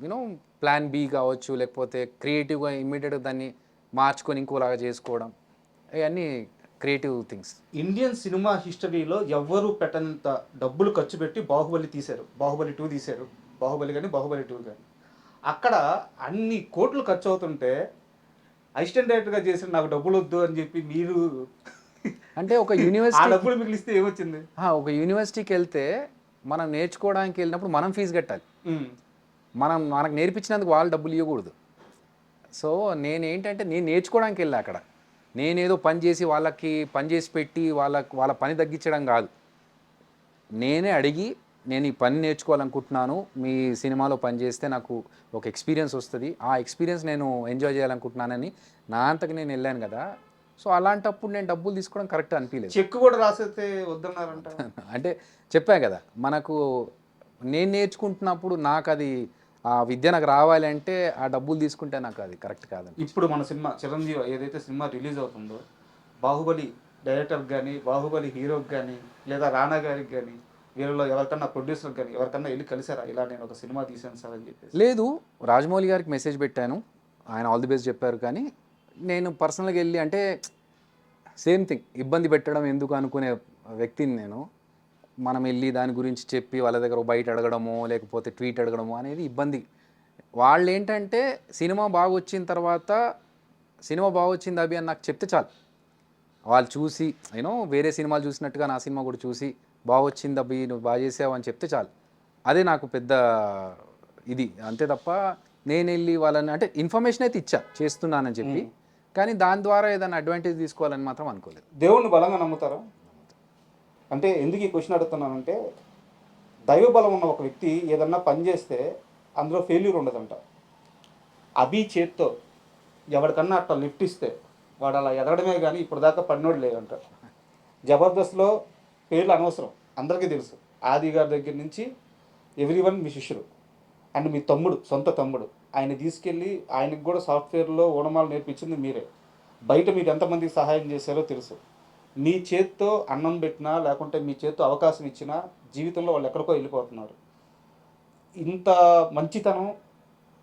యూనో ప్లాన్ బి కావచ్చు, లేకపోతే క్రియేటివ్గా ఇమ్మీడియట్గా దాన్ని మార్చుకొని ఇంకోలాగా చేసుకోవడం, ఇవన్నీ క్రియేటివ్ థింగ్స్. ఇండియన్ సినిమా హిస్టరీలో ఎవ్వరూ పెట్టనంత డబ్బులు ఖర్చు పెట్టి బాహుబలి తీశారు. బాహుబలి 2 తీశారు. బాహుబలి కానీ బాహుబలి 2 కానీ అక్కడ అన్ని కోట్లు ఖర్చు అవుతుంటే అసిస్టెంట్ డైరెక్టర్గా చేసిన నాకు డబ్బులు వద్దు అని చెప్పి మీరు అంటే ఒక ఆ యూనివర్సిటీ డబ్బులు మిగిలిస్తే ఏమొచ్చింది? ఒక యూనివర్సిటీకి వెళ్తే మనం నేర్చుకోవడానికి వెళ్ళినప్పుడు మనం ఫీజు కట్టాలి. మనకు నేర్పించినందుకు వాళ్ళు డబ్బులు ఇవ్వకూడదు. సో నేనేంటంటే నేను నేర్చుకోవడానికి వెళ్ళా అక్కడ. నేనేదో పని చేసి వాళ్ళకి పని చేసి పెట్టి వాళ్ళ పని తగ్గించడం కాదు. నేనే అడిగి నేను ఈ పని నేర్చుకోవాలనుకుంటున్నాను, మీ సినిమాలో పని చేస్తే నాకు ఒక ఎక్స్పీరియన్స్ వస్తుంది, ఆ ఎక్స్పీరియన్స్ నేను ఎంజాయ్ చేయాలనుకుంటున్నానని నా అంతకు నేను వెళ్ళాను కదా. సో అలాంటప్పుడు నేను డబ్బులు తీసుకోవడం కరెక్ట్ అనిపించలేదు. చెక్ కూడా రాసేస్తే వద్దన్నారంట. అంటే చెప్పా కదా, మనకు నేను నేర్చుకుంటున్నప్పుడు నాకు అది ఆ విద్య నాకు రావాలంటే ఆ డబ్బులు తీసుకుంటే నాకు అది కరెక్ట్ కాదండి. ఇప్పుడు మన సినిమా చిరంజీవి ఏదైతే సినిమా రిలీజ్ అవుతుందో బాహుబలి డైరెక్టర్కి కానీ బాహుబలి హీరోకి కానీ లేదా రానా గారికి కానీ వీళ్ళలో ఎవరికన్నా ప్రొడ్యూసర్కి కానీ ఎవరికన్నా వెళ్ళి కలిసారా ఇలా నేను ఒక సినిమా తీశాను సార్ అని చెప్పేసి? లేదు, రాజమౌళి గారికి మెసేజ్ పెట్టాను, ఆయన ఆల్ ది బెస్ట్ చెప్పారు. కానీ నేను పర్సనల్గా వెళ్ళి అంటే సేమ్ థింగ్, ఇబ్బంది పెట్టడం ఎందుకు అనుకునే వ్యక్తిని నేను. మనం వెళ్ళి దాని గురించి చెప్పి వాళ్ళ దగ్గర బయట అడగడమో లేకపోతే ట్వీట్ అడగడమో అనేది ఇబ్బంది. వాళ్ళు ఏంటంటే సినిమా బాగా వచ్చిన తర్వాత సినిమా బాగా వచ్చింది అభి అని నాకు చెప్తే చాలు. వాళ్ళు చూసి వేరే సినిమాలు చూసినట్టుగా నా సినిమా కూడా చూసి బాగా వచ్చింది అభి, నువ్వు బాగా చేసావు అని చెప్తే చాలు. అదే నాకు పెద్ద ఇది. అంతే తప్ప నేను వెళ్ళి వాళ్ళని అంటే ఇన్ఫర్మేషన్ అయితే ఇచ్చా చేస్తున్నానని చెప్పి, కానీ దాని ద్వారా ఏదైనా అడ్వాంటేజ్ తీసుకోవాలని మాత్రం అనుకోలేదు. దేవుణ్ణి బలంగా నమ్ముతారా? అంటే ఎందుకు ఈ క్వశ్చన్ అడుగుతున్నానంటే దైవ బలం ఉన్న ఒక వ్యక్తి ఏదన్నా పని చేస్తే అందులో ఫెయిల్యూర్ ఉండదంట. అభి చేత్తో ఎవరికన్నా అట్లా లిఫ్ట్ ఇస్తే వాడు అలా ఎదగడమే కానీ ఇప్పుడు దాకా పడినోడు లేదంట. జబర్దస్త్లో పేర్లు అనవసరం, అందరికీ తెలుసు. ఆది గారి దగ్గర నుంచి ఎవ్రీవన్ మీ శిష్యుడు అండ్ మీ తమ్ముడు, సొంత తమ్ముడు. ఆయన తీసుకెళ్ళి ఆయనకు కూడా సాఫ్ట్వేర్లో ఓనమాలు నేర్పించింది మీరే. బయట మీరు ఎంతమందికి సహాయం చేశారో తెలుసు. మీ చేత్తో అన్నం పెట్టినా లేకుంటే మీ చేత్తో అవకాశం ఇచ్చినా జీవితంలో వాళ్ళు ఎక్కడికో వెళ్ళిపోతున్నారు. ఇంత మంచితనం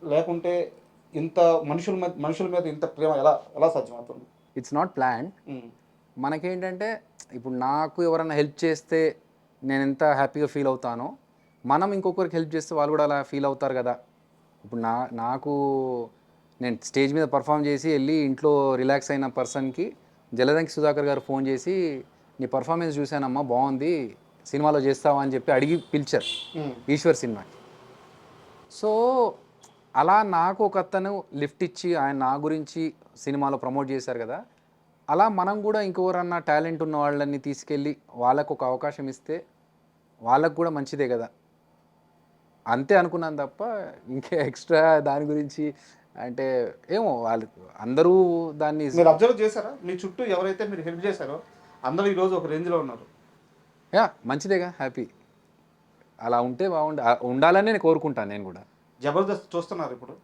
లేకుంటే ఇంత మనుషుల మీద ఇంత ప్రేమ ఎలా సాధ్యమవుతుంది? It's not plan. మనకేంటంటే ఇప్పుడు నాకు ఎవరైనా హెల్ప్ చేస్తే నేను ఎంత హ్యాపీగా ఫీల్ అవుతానో, మనం ఇంకొకరికి హెల్ప్ చేస్తే వాళ్ళు కూడా అలా ఫీల్ అవుతారు కదా. ఇప్పుడు నాకు నేను స్టేజ్ మీద పర్ఫామ్ చేసి వెళ్ళి ఇంట్లో రిలాక్స్ అయిన పర్సన్కి జలదంకి సుధాకర్ గారు ఫోన్ చేసి నీ పర్ఫార్మెన్స్ చూశానమ్మా బాగుంది, సినిమాలో చేస్తావా అని చెప్పి అడిగి పిలిచారు ఈశ్వర్ సినిమాకి. సో అలా నాకు ఒక అతను లిఫ్ట్ ఇచ్చి ఆయన నా గురించి సినిమాలో ప్రమోట్ చేశారు కదా. అలా మనం కూడా ఇంకెవరన్నా టాలెంట్ ఉన్న వాళ్ళని తీసుకెళ్ళి వాళ్ళకు ఒక అవకాశం ఇస్తే వాళ్ళకు కూడా మంచిదే కదా, అంతే అనుకున్నాను తప్ప ఇంకా ఎక్స్ట్రా దాని గురించి అంటే ఏమో. వాళ్ళు అందరూ దాన్ని మీరు అబ్జర్వ్ చేశారా? మీ చుట్టూ ఎవరైతే మీరు హెల్ప్ చేశారో అందరూ ఈరోజు ఒక రేంజ్లో ఉన్నారు. మంచిదేగా, హ్యాపీ. అలా ఉంటే ఉండాలని నేను కోరుకుంటాను. నేను కూడా జబర్దస్త్ చూస్తున్నారు ఇప్పుడు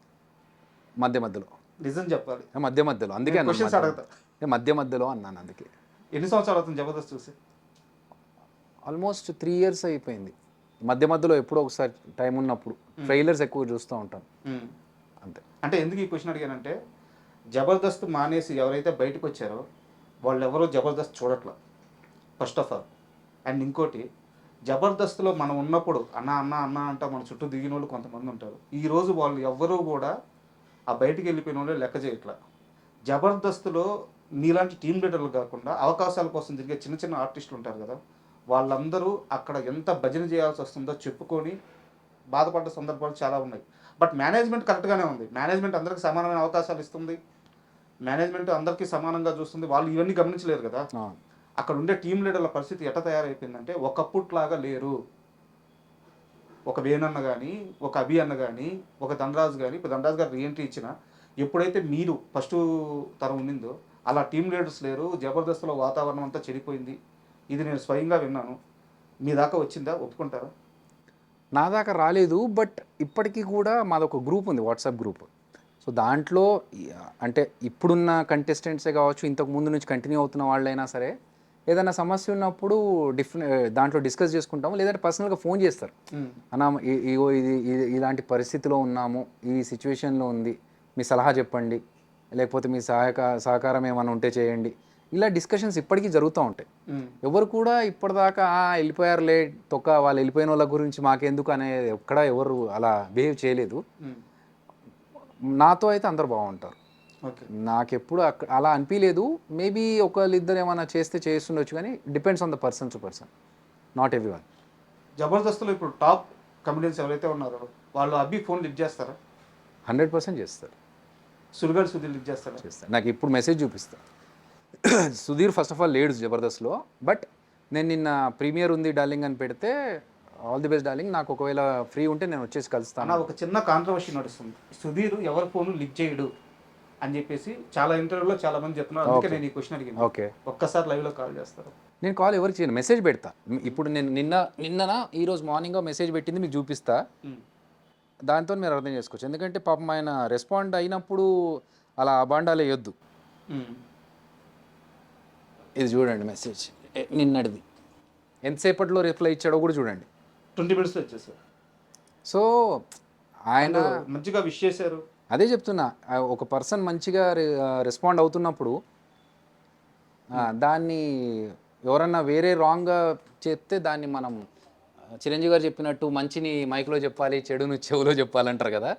మధ్యలో నిజం చెప్పాలి, మధ్యలో అందుకే క్వశ్చన్స్ అడుగుతా. మధ్యలో అన్నాను. అందుకే ఎన్ని సంవత్సరాలు అవుతుంది జబర్దస్త్ చూసి? ఆల్మోస్ట్ 3 years అయిపోయింది. మధ్యలో ఎప్పుడో ఒకసారి టైం ఉన్నప్పుడు ట్రైలర్స్ ఎక్కువ చూస్తూ ఉంటాను అంతే. అంటే ఎందుకు ఈ క్వశ్చన్ అడిగానంటే జబర్దస్త్ మానేసి ఎవరైతే బయటకు వచ్చారో వాళ్ళు ఎవరో జబర్దస్త్ చూడట్లా ఫస్ట్ ఆఫ్ ఆల్. అండ్ ఇంకోటి, జబర్దస్త్లో మనం ఉన్నప్పుడు అన్న అన్న అన్న అంట మన చుట్టూ దిగిన వాళ్ళు కొంతమంది ఉంటారు. ఈరోజు వాళ్ళు ఎవ్వరూ కూడా ఆ బయటికి వెళ్ళిపోయిన వాళ్ళే లెక్క చేయట్లా. జబర్దస్త్లో నీలాంటి టీం లీడర్లు కాకుండా అవకాశాల కోసం తిరిగే చిన్న చిన్న ఆర్టిస్టులు ఉంటారు కదా, వాళ్ళందరూ అక్కడ ఎంత భజన చేయాల్సి వస్తుందో చెప్పుకొని బాధపడ్డ సందర్భాలు చాలా ఉన్నాయి. బట్ మేనేజ్మెంట్ కరెక్ట్గానే ఉంది. మేనేజ్మెంట్ అందరికీ సమానమైన అవకాశాలు ఇస్తుంది, మేనేజ్మెంట్ అందరికీ సమానంగా చూస్తుంది. వాళ్ళు ఇవన్నీ గమనించలేరు కదా. అక్కడ ఉండే టీం లీడర్ల పరిస్థితి ఎట్లా తయారైపోయిందంటే ఒకప్పుట్లాగా లేరు. ఒక వేణన్న కానీ, ఒక అభి అన్న కానీ, ఒక ధనరాజు కానీ, ఇప్పుడు ధనరాజు గారు రీఎంట్రీ ఇచ్చిన ఎప్పుడైతే మీరు ఫస్ట్ తరం ఉండిందో అలా టీం లీడర్స్ లేరు. జబర్దస్త్లో వాతావరణం అంతా చెడిపోయింది. ఇది నేను స్వయంగా విన్నాను. మీ దాకా వచ్చిందా? ఒప్పుకుంటారా? నా దాకా రాలేదు, బట్ ఇప్పటికీ కూడా మాదొక గ్రూప్ ఉంది, వాట్సాప్ గ్రూప్. సో దాంట్లో అంటే ఇప్పుడున్న కంటెస్టెంట్సే కావచ్చు, ఇంతకు ముందు నుంచి కంటిన్యూ అవుతున్న వాళ్ళైనా సరే ఏదైనా సమస్య ఉన్నప్పుడు దాంట్లో డిస్కస్ చేసుకుంటాము, లేదంటే పర్సనల్గా ఫోన్ చేస్తారు. అన్న ఇగో ఇలాంటి పరిస్థితిలో ఉన్నాము, ఈ సిచ్యువేషన్లో ఉంది, మీ సలహా చెప్పండి, లేకపోతే మీ సహకారం ఏమైనా ఉంటే చేయండి. ఇలా డిస్కషన్స్ ఇప్పటికీ జరుగుతూ ఉంటాయి. ఎవరు కూడా ఇప్పటిదాకా వెళ్ళిపోయారులే తొక్క, వాళ్ళు వెళ్ళిపోయిన వాళ్ళ గురించి మాకెందుకు అనేది ఎవరు అలా బిహేవ్ చేయలేదు. నాతో అయితే అందరు బాగుంటారు. నాకెప్పుడు అలా అనిపించలేదు. మేబీ ఒకళ్ళిద్దరు ఏమైనా చేస్తుండొచ్చు, కానీ depends on the person to person, not every one. జబర్దస్త్లో ఇప్పుడు టాప్ కమెడియన్స్ ఎవరైతే ఉన్నారో వాళ్ళు అబ్బి ఫోన్ లిఫ్ట్ చేస్తారా? 100% చేస్తారు. సుడిగాడు సుధీర్ లిఫ్ట్ చేస్తారా? చేస్తారు. నాకు ఇప్పుడు మెసేజ్ చూపిస్తా. సుధీర్ ఫస్ట్ ఆఫ్ ఆల్ లేడు జబర్దస్త్లో, బట్ నేను నిన్న ప్రీమియర్ ఉంది డార్లింగ్ అని పెడితే, ఆల్ ది బెస్ట్ డార్లింగ్, నాకు ఒకవేళ ఫ్రీ ఉంటే నేను వచ్చేసి కలుస్తాను. ఒక చిన్న కాంట్రవర్సీ నడుస్తుంది, సుధీర్ ఎవరి ఫోన్ లిఫ్ట్ చేయడు అని చెప్పేసి చాలా ఇంటర్వ్యూలో చాలా మంది చెప్తున్నారు. అందుకే నేను ఈ క్వశ్చన్ అడిగింది. ఓకే, ఒక్కసారి లైవ్లో కాల్ చేస్తారు. నేను కాల్ ఎవరికి చేయను, మెసేజ్ పెడతా. ఇప్పుడు నేను నిన్న ఈరోజు మార్నింగ్ మెసేజ్ పెట్టింది మీకు చూపిస్తా, దాంతో మీరు అర్థం చేసుకోవచ్చు. ఎందుకంటే పాపం ఆయన రెస్పాండ్ అయినప్పుడు అలా అబాండాలు వేయొద్దు. ఇది చూడండి మెసేజ్, నిన్నటిది, ఎంతసేపట్లో రిప్లై ఇచ్చాడో కూడా చూడండి. 20 minutes వచ్చేసారు. సో ఆయన మంచిగా విష్ చేశారు. అదే చెప్తున్నా, ఒక పర్సన్ మంచిగా రెస్పాండ్ అవుతున్నప్పుడు దాన్ని ఎవరన్నా వేరే రాంగ్గా చెప్తే దాన్ని మనం చిరంజీవి గారు చెప్పినట్టు మంచిని మైక్లో చెప్పాలి, చెడును చెవులో చెప్పాలంటారు కదా.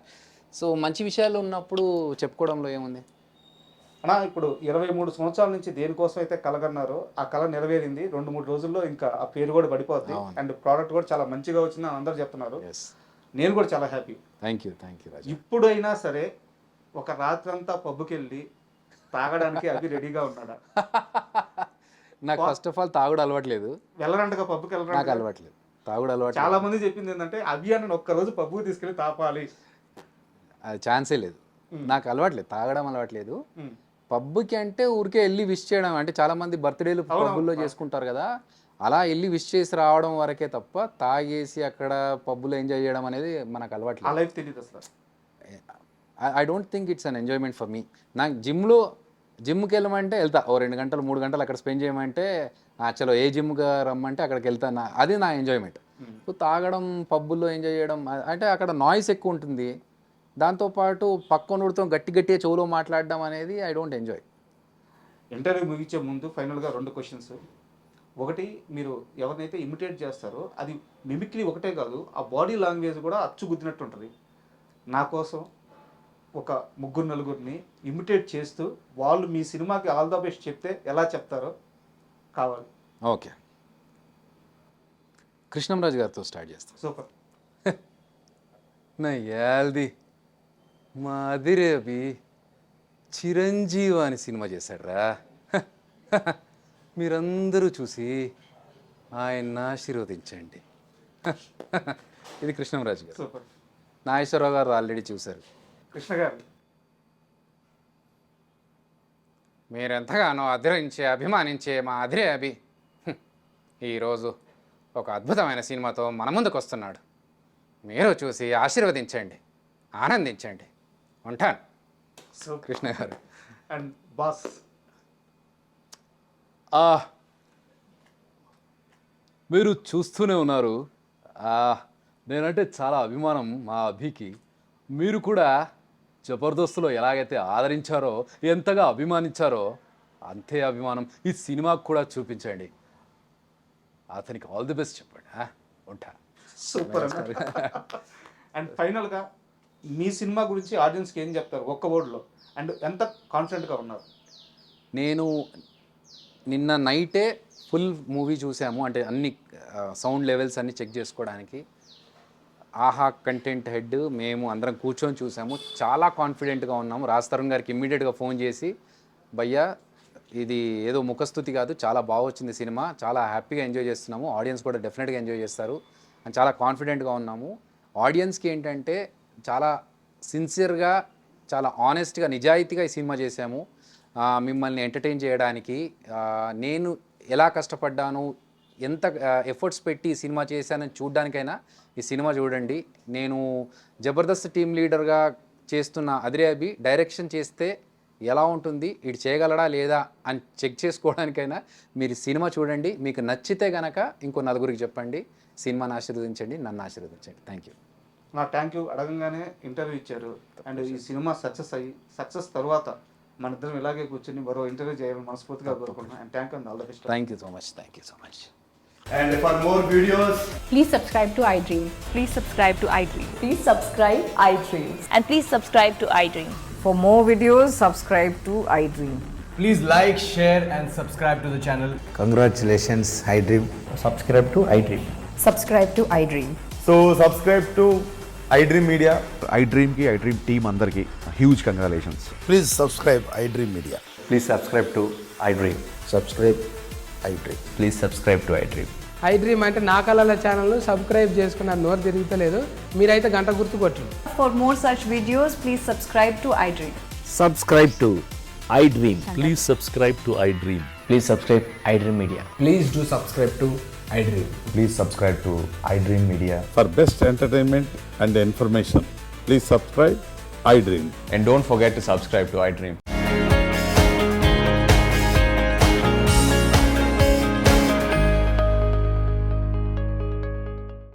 సో మంచి విషయాలు ఉన్నప్పుడు చెప్పుకోవడంలో ఏముంది అన్నా? ఇప్పుడు 23 సంవత్సరాల నుంచి దేనికోసం అయితే కలగన్నారో ఆ కళ నెరవేరింది. 2-3 రోజుల్లో ఇంకా ఆ పేరు కూడా పడిపోద్ది, అండ్ ప్రోడక్ట్ కూడా చాలా మంచిగా వచ్చిందని అందరూ చెప్తున్నారు. నేను కూడా చాలా హ్యాపీ. థ్యాంక్ యూ రాజు. ఇప్పుడైనా సరే ఒక రాత్రంతా పబ్బుకి వెళ్ళి తాగడానికి అవి రెడీగా ఉన్నాడా? నాకు ఫస్ట్ ఆఫ్ ఆల్ తాగుడు అలవాట్లేదు. వెళ్ళరంటగా పబ్బుకి వెళ్ళరా? నాకు అలవాట్లేదు తాగుడు అలవాటు. చాలా మంది చెప్పింది ఏంటంటే అవి అని ఒక్కరోజు పబ్బుకి తీసుకెళ్ళి తాపాలి. అది ఛాన్సే లేదు. నాకు అలవాట్లేదు, తాగడం అలవాట్లేదు. పబ్బుకి అంటే ఊరికే వెళ్ళి విష్ చేయడం, అంటే చాలా మంది బర్త్డేలు పబ్బుల్లో చేసుకుంటారు కదా, అలా వెళ్ళి విష్ చేసి రావడం వరకే తప్ప తాగేసి అక్కడ పబ్బులో ఎంజాయ్ చేయడం అనేది మనకు అలవాట్లేదు. I don't think it's an enjoyment for me. నాకు జిమ్కి వెళ్ళమంటే వెళ్తా, 2 గంటలు 3 గంటలు అక్కడ స్పెండ్ చేయమంటే చలో ఏ జిమ్గా రమ్మంటే అక్కడికి వెళ్తాను, అది నా ఎంజాయ్మెంట్. తాగడం పబ్బుల్లో ఎంజాయ్ చేయడం అంటే అక్కడ నాయిస్ ఎక్కువ ఉంటుంది, దాంతోపాటు పక్కనోడితో గట్టిగా చెవులో మాట్లాడడం అనేది ఐ డోంట్ ఎంజాయ్. ఇంటర్వ్యూ ముగించే ముందు ఫైనల్గా 2 క్వశ్చన్స్. ఒకటి, మీరు ఎవరినైతే ఇమిటేట్ చేస్తారో అది మిమిక్రీ ఒకటే కాదు, ఆ బాడీ లాంగ్వేజ్ కూడా అచ్చుగుద్దినట్టు ఉంటుంది. నా కోసం ఒక 3-4 ఇమిటేట్ చేస్తూ వాళ్ళు మీ సినిమాకి ఆల్ ద బెస్ట్ చెప్తే ఎలా చెప్తారో కావాలి. ఓకే, కృష్ణంరాజు గారితో స్టార్ట్ చేస్తాం. సూపర్. నా యాల్ది మా అదిరేబి చిరంజీవి అని సినిమా చేశాడ్రా, మీరందరూ చూసి ఆయన్ని ఆశీర్వదించండి. ఇది కృష్ణంరాజు గారు. సూపర్. నాగేశ్వరరావు గారు ఆల్రెడీ చూశారు. కృష్ణ గారు, మీరెంతగానో అభిమానించే మా అదిరే అభి ఈరోజు ఒక అద్భుతమైన సినిమాతో మన ముందుకు వస్తున్నాడు. మీరు చూసి ఆశీర్వదించండి, ఆనందించండి. ఉంటాను. కృష్ణ గారు. అండ్ బాస్, మీరు చూస్తూనే ఉన్నారు, నేనంటే చాలా అభిమానం మా అభికి. మీరు కూడా జబర్దస్త్లో ఎలాగైతే ఆదరించారో, ఎంతగా అభిమానించారో అంతే అభిమానం ఈ సినిమాకు కూడా చూపించండి. అతనికి ఆల్ ది బెస్ట్ చెప్పండి. ఉంటా. సూపర్. అండ్ ఫైనల్గా మీ సినిమా గురించి ఆడియన్స్కి ఏం చెప్తారు ఒక్క వర్డ్లో, అండ్ ఎంత కాన్ఫిడెంట్గా ఉన్నారు? నేను నిన్న నైటే ఫుల్ మూవీ చూసాము, అంటే అన్ని సౌండ్ లెవెల్స్ అన్నీ చెక్ చేసుకోవడానికి. ఆహా కంటెంట్ హెడ్ మేము అందరం కూర్చొని చూసాము, చాలా కాన్ఫిడెంట్గా ఉన్నాము. రాజ్ తరుణ్ గారికి ఇమ్మీడియట్గా ఫోన్ చేసి, భయ్యా ఇది ఏదో ముఖస్థుతి కాదు, చాలా బాగా వచ్చింది సినిమా, చాలా హ్యాపీగా ఎంజాయ్ చేస్తున్నాము, ఆడియన్స్ కూడా డెఫినెట్గా ఎంజాయ్ చేస్తారు అని చాలా కాన్ఫిడెంట్గా ఉన్నాము. ఆడియన్స్కి ఏంటంటే చాలా సిన్సియర్గా, చాలా ఆనెస్ట్గా, నిజాయితీగా ఈ సినిమా చేశాము. మిమ్మల్ని ఎంటర్టైన్ చేయడానికి నేను ఎలా కష్టపడ్డాను, ఎంత ఎఫర్ట్స్ పెట్టి ఈ సినిమా చేశానని చూడడానికైనా ఈ సినిమా చూడండి. నేను జబర్దస్త్ టీమ్ లీడర్గా చేస్తున్న అదిరే అభి డైరెక్షన్ చేస్తే ఎలా ఉంటుంది, ఇటు చేయగలడా లేదా అని చెక్ చేసుకోవడానికైనా మీరు సినిమా చూడండి. మీకు నచ్చితే గనక ఇంకో నలుగురికి చెప్పండి. సినిమాని ఆశీర్వదించండి, నన్ను ఆశీర్వదించండి. Thank you. నా థ్యాంక్ యూ. అడగంగానే ఇంటర్వ్యూ ఇచ్చారు. అండ్ ఈ సినిమా సక్సెస్ తర్వాత మన ఇద్దరం ఇలాగే కూర్చొని మరో ఇంటర్వ్యూ చేయాలని మనస్ఫూర్తిగా కోరుకుంటున్నాను. And thank you and all the best. Thank you so much. Thank you so much. And for more videos, Please subscribe to iDream. Please subscribe to iDream. Please subscribe iDream. And please subscribe to iDream. For more videos, subscribe to iDream. please like, share and subscribe to the channel. Congratulations, iDream. Subscribe to iDream. Subscribe to iDream. So subscribe to iDream Media. iDream ki iDream team andarki huge congratulations. Please subscribe iDream Media. Please subscribe to iDream. Subscribe iDream. Please subscribe to iDream. iDream అంటే నా కళల channel subscribe చేసుకున్న నోరు తిరుగుతలేదు. మీరైతే గంట గుర్తు కొట్టండి. For more such videos, please subscribe to iDream. Subscribe to iDream. Please subscribe to iDream. Please subscribe iDream Media. Please do subscribe to iDream. Please subscribe to iDream Media. For best entertainment and information, please subscribe iDream. And don't forget to subscribe to iDream.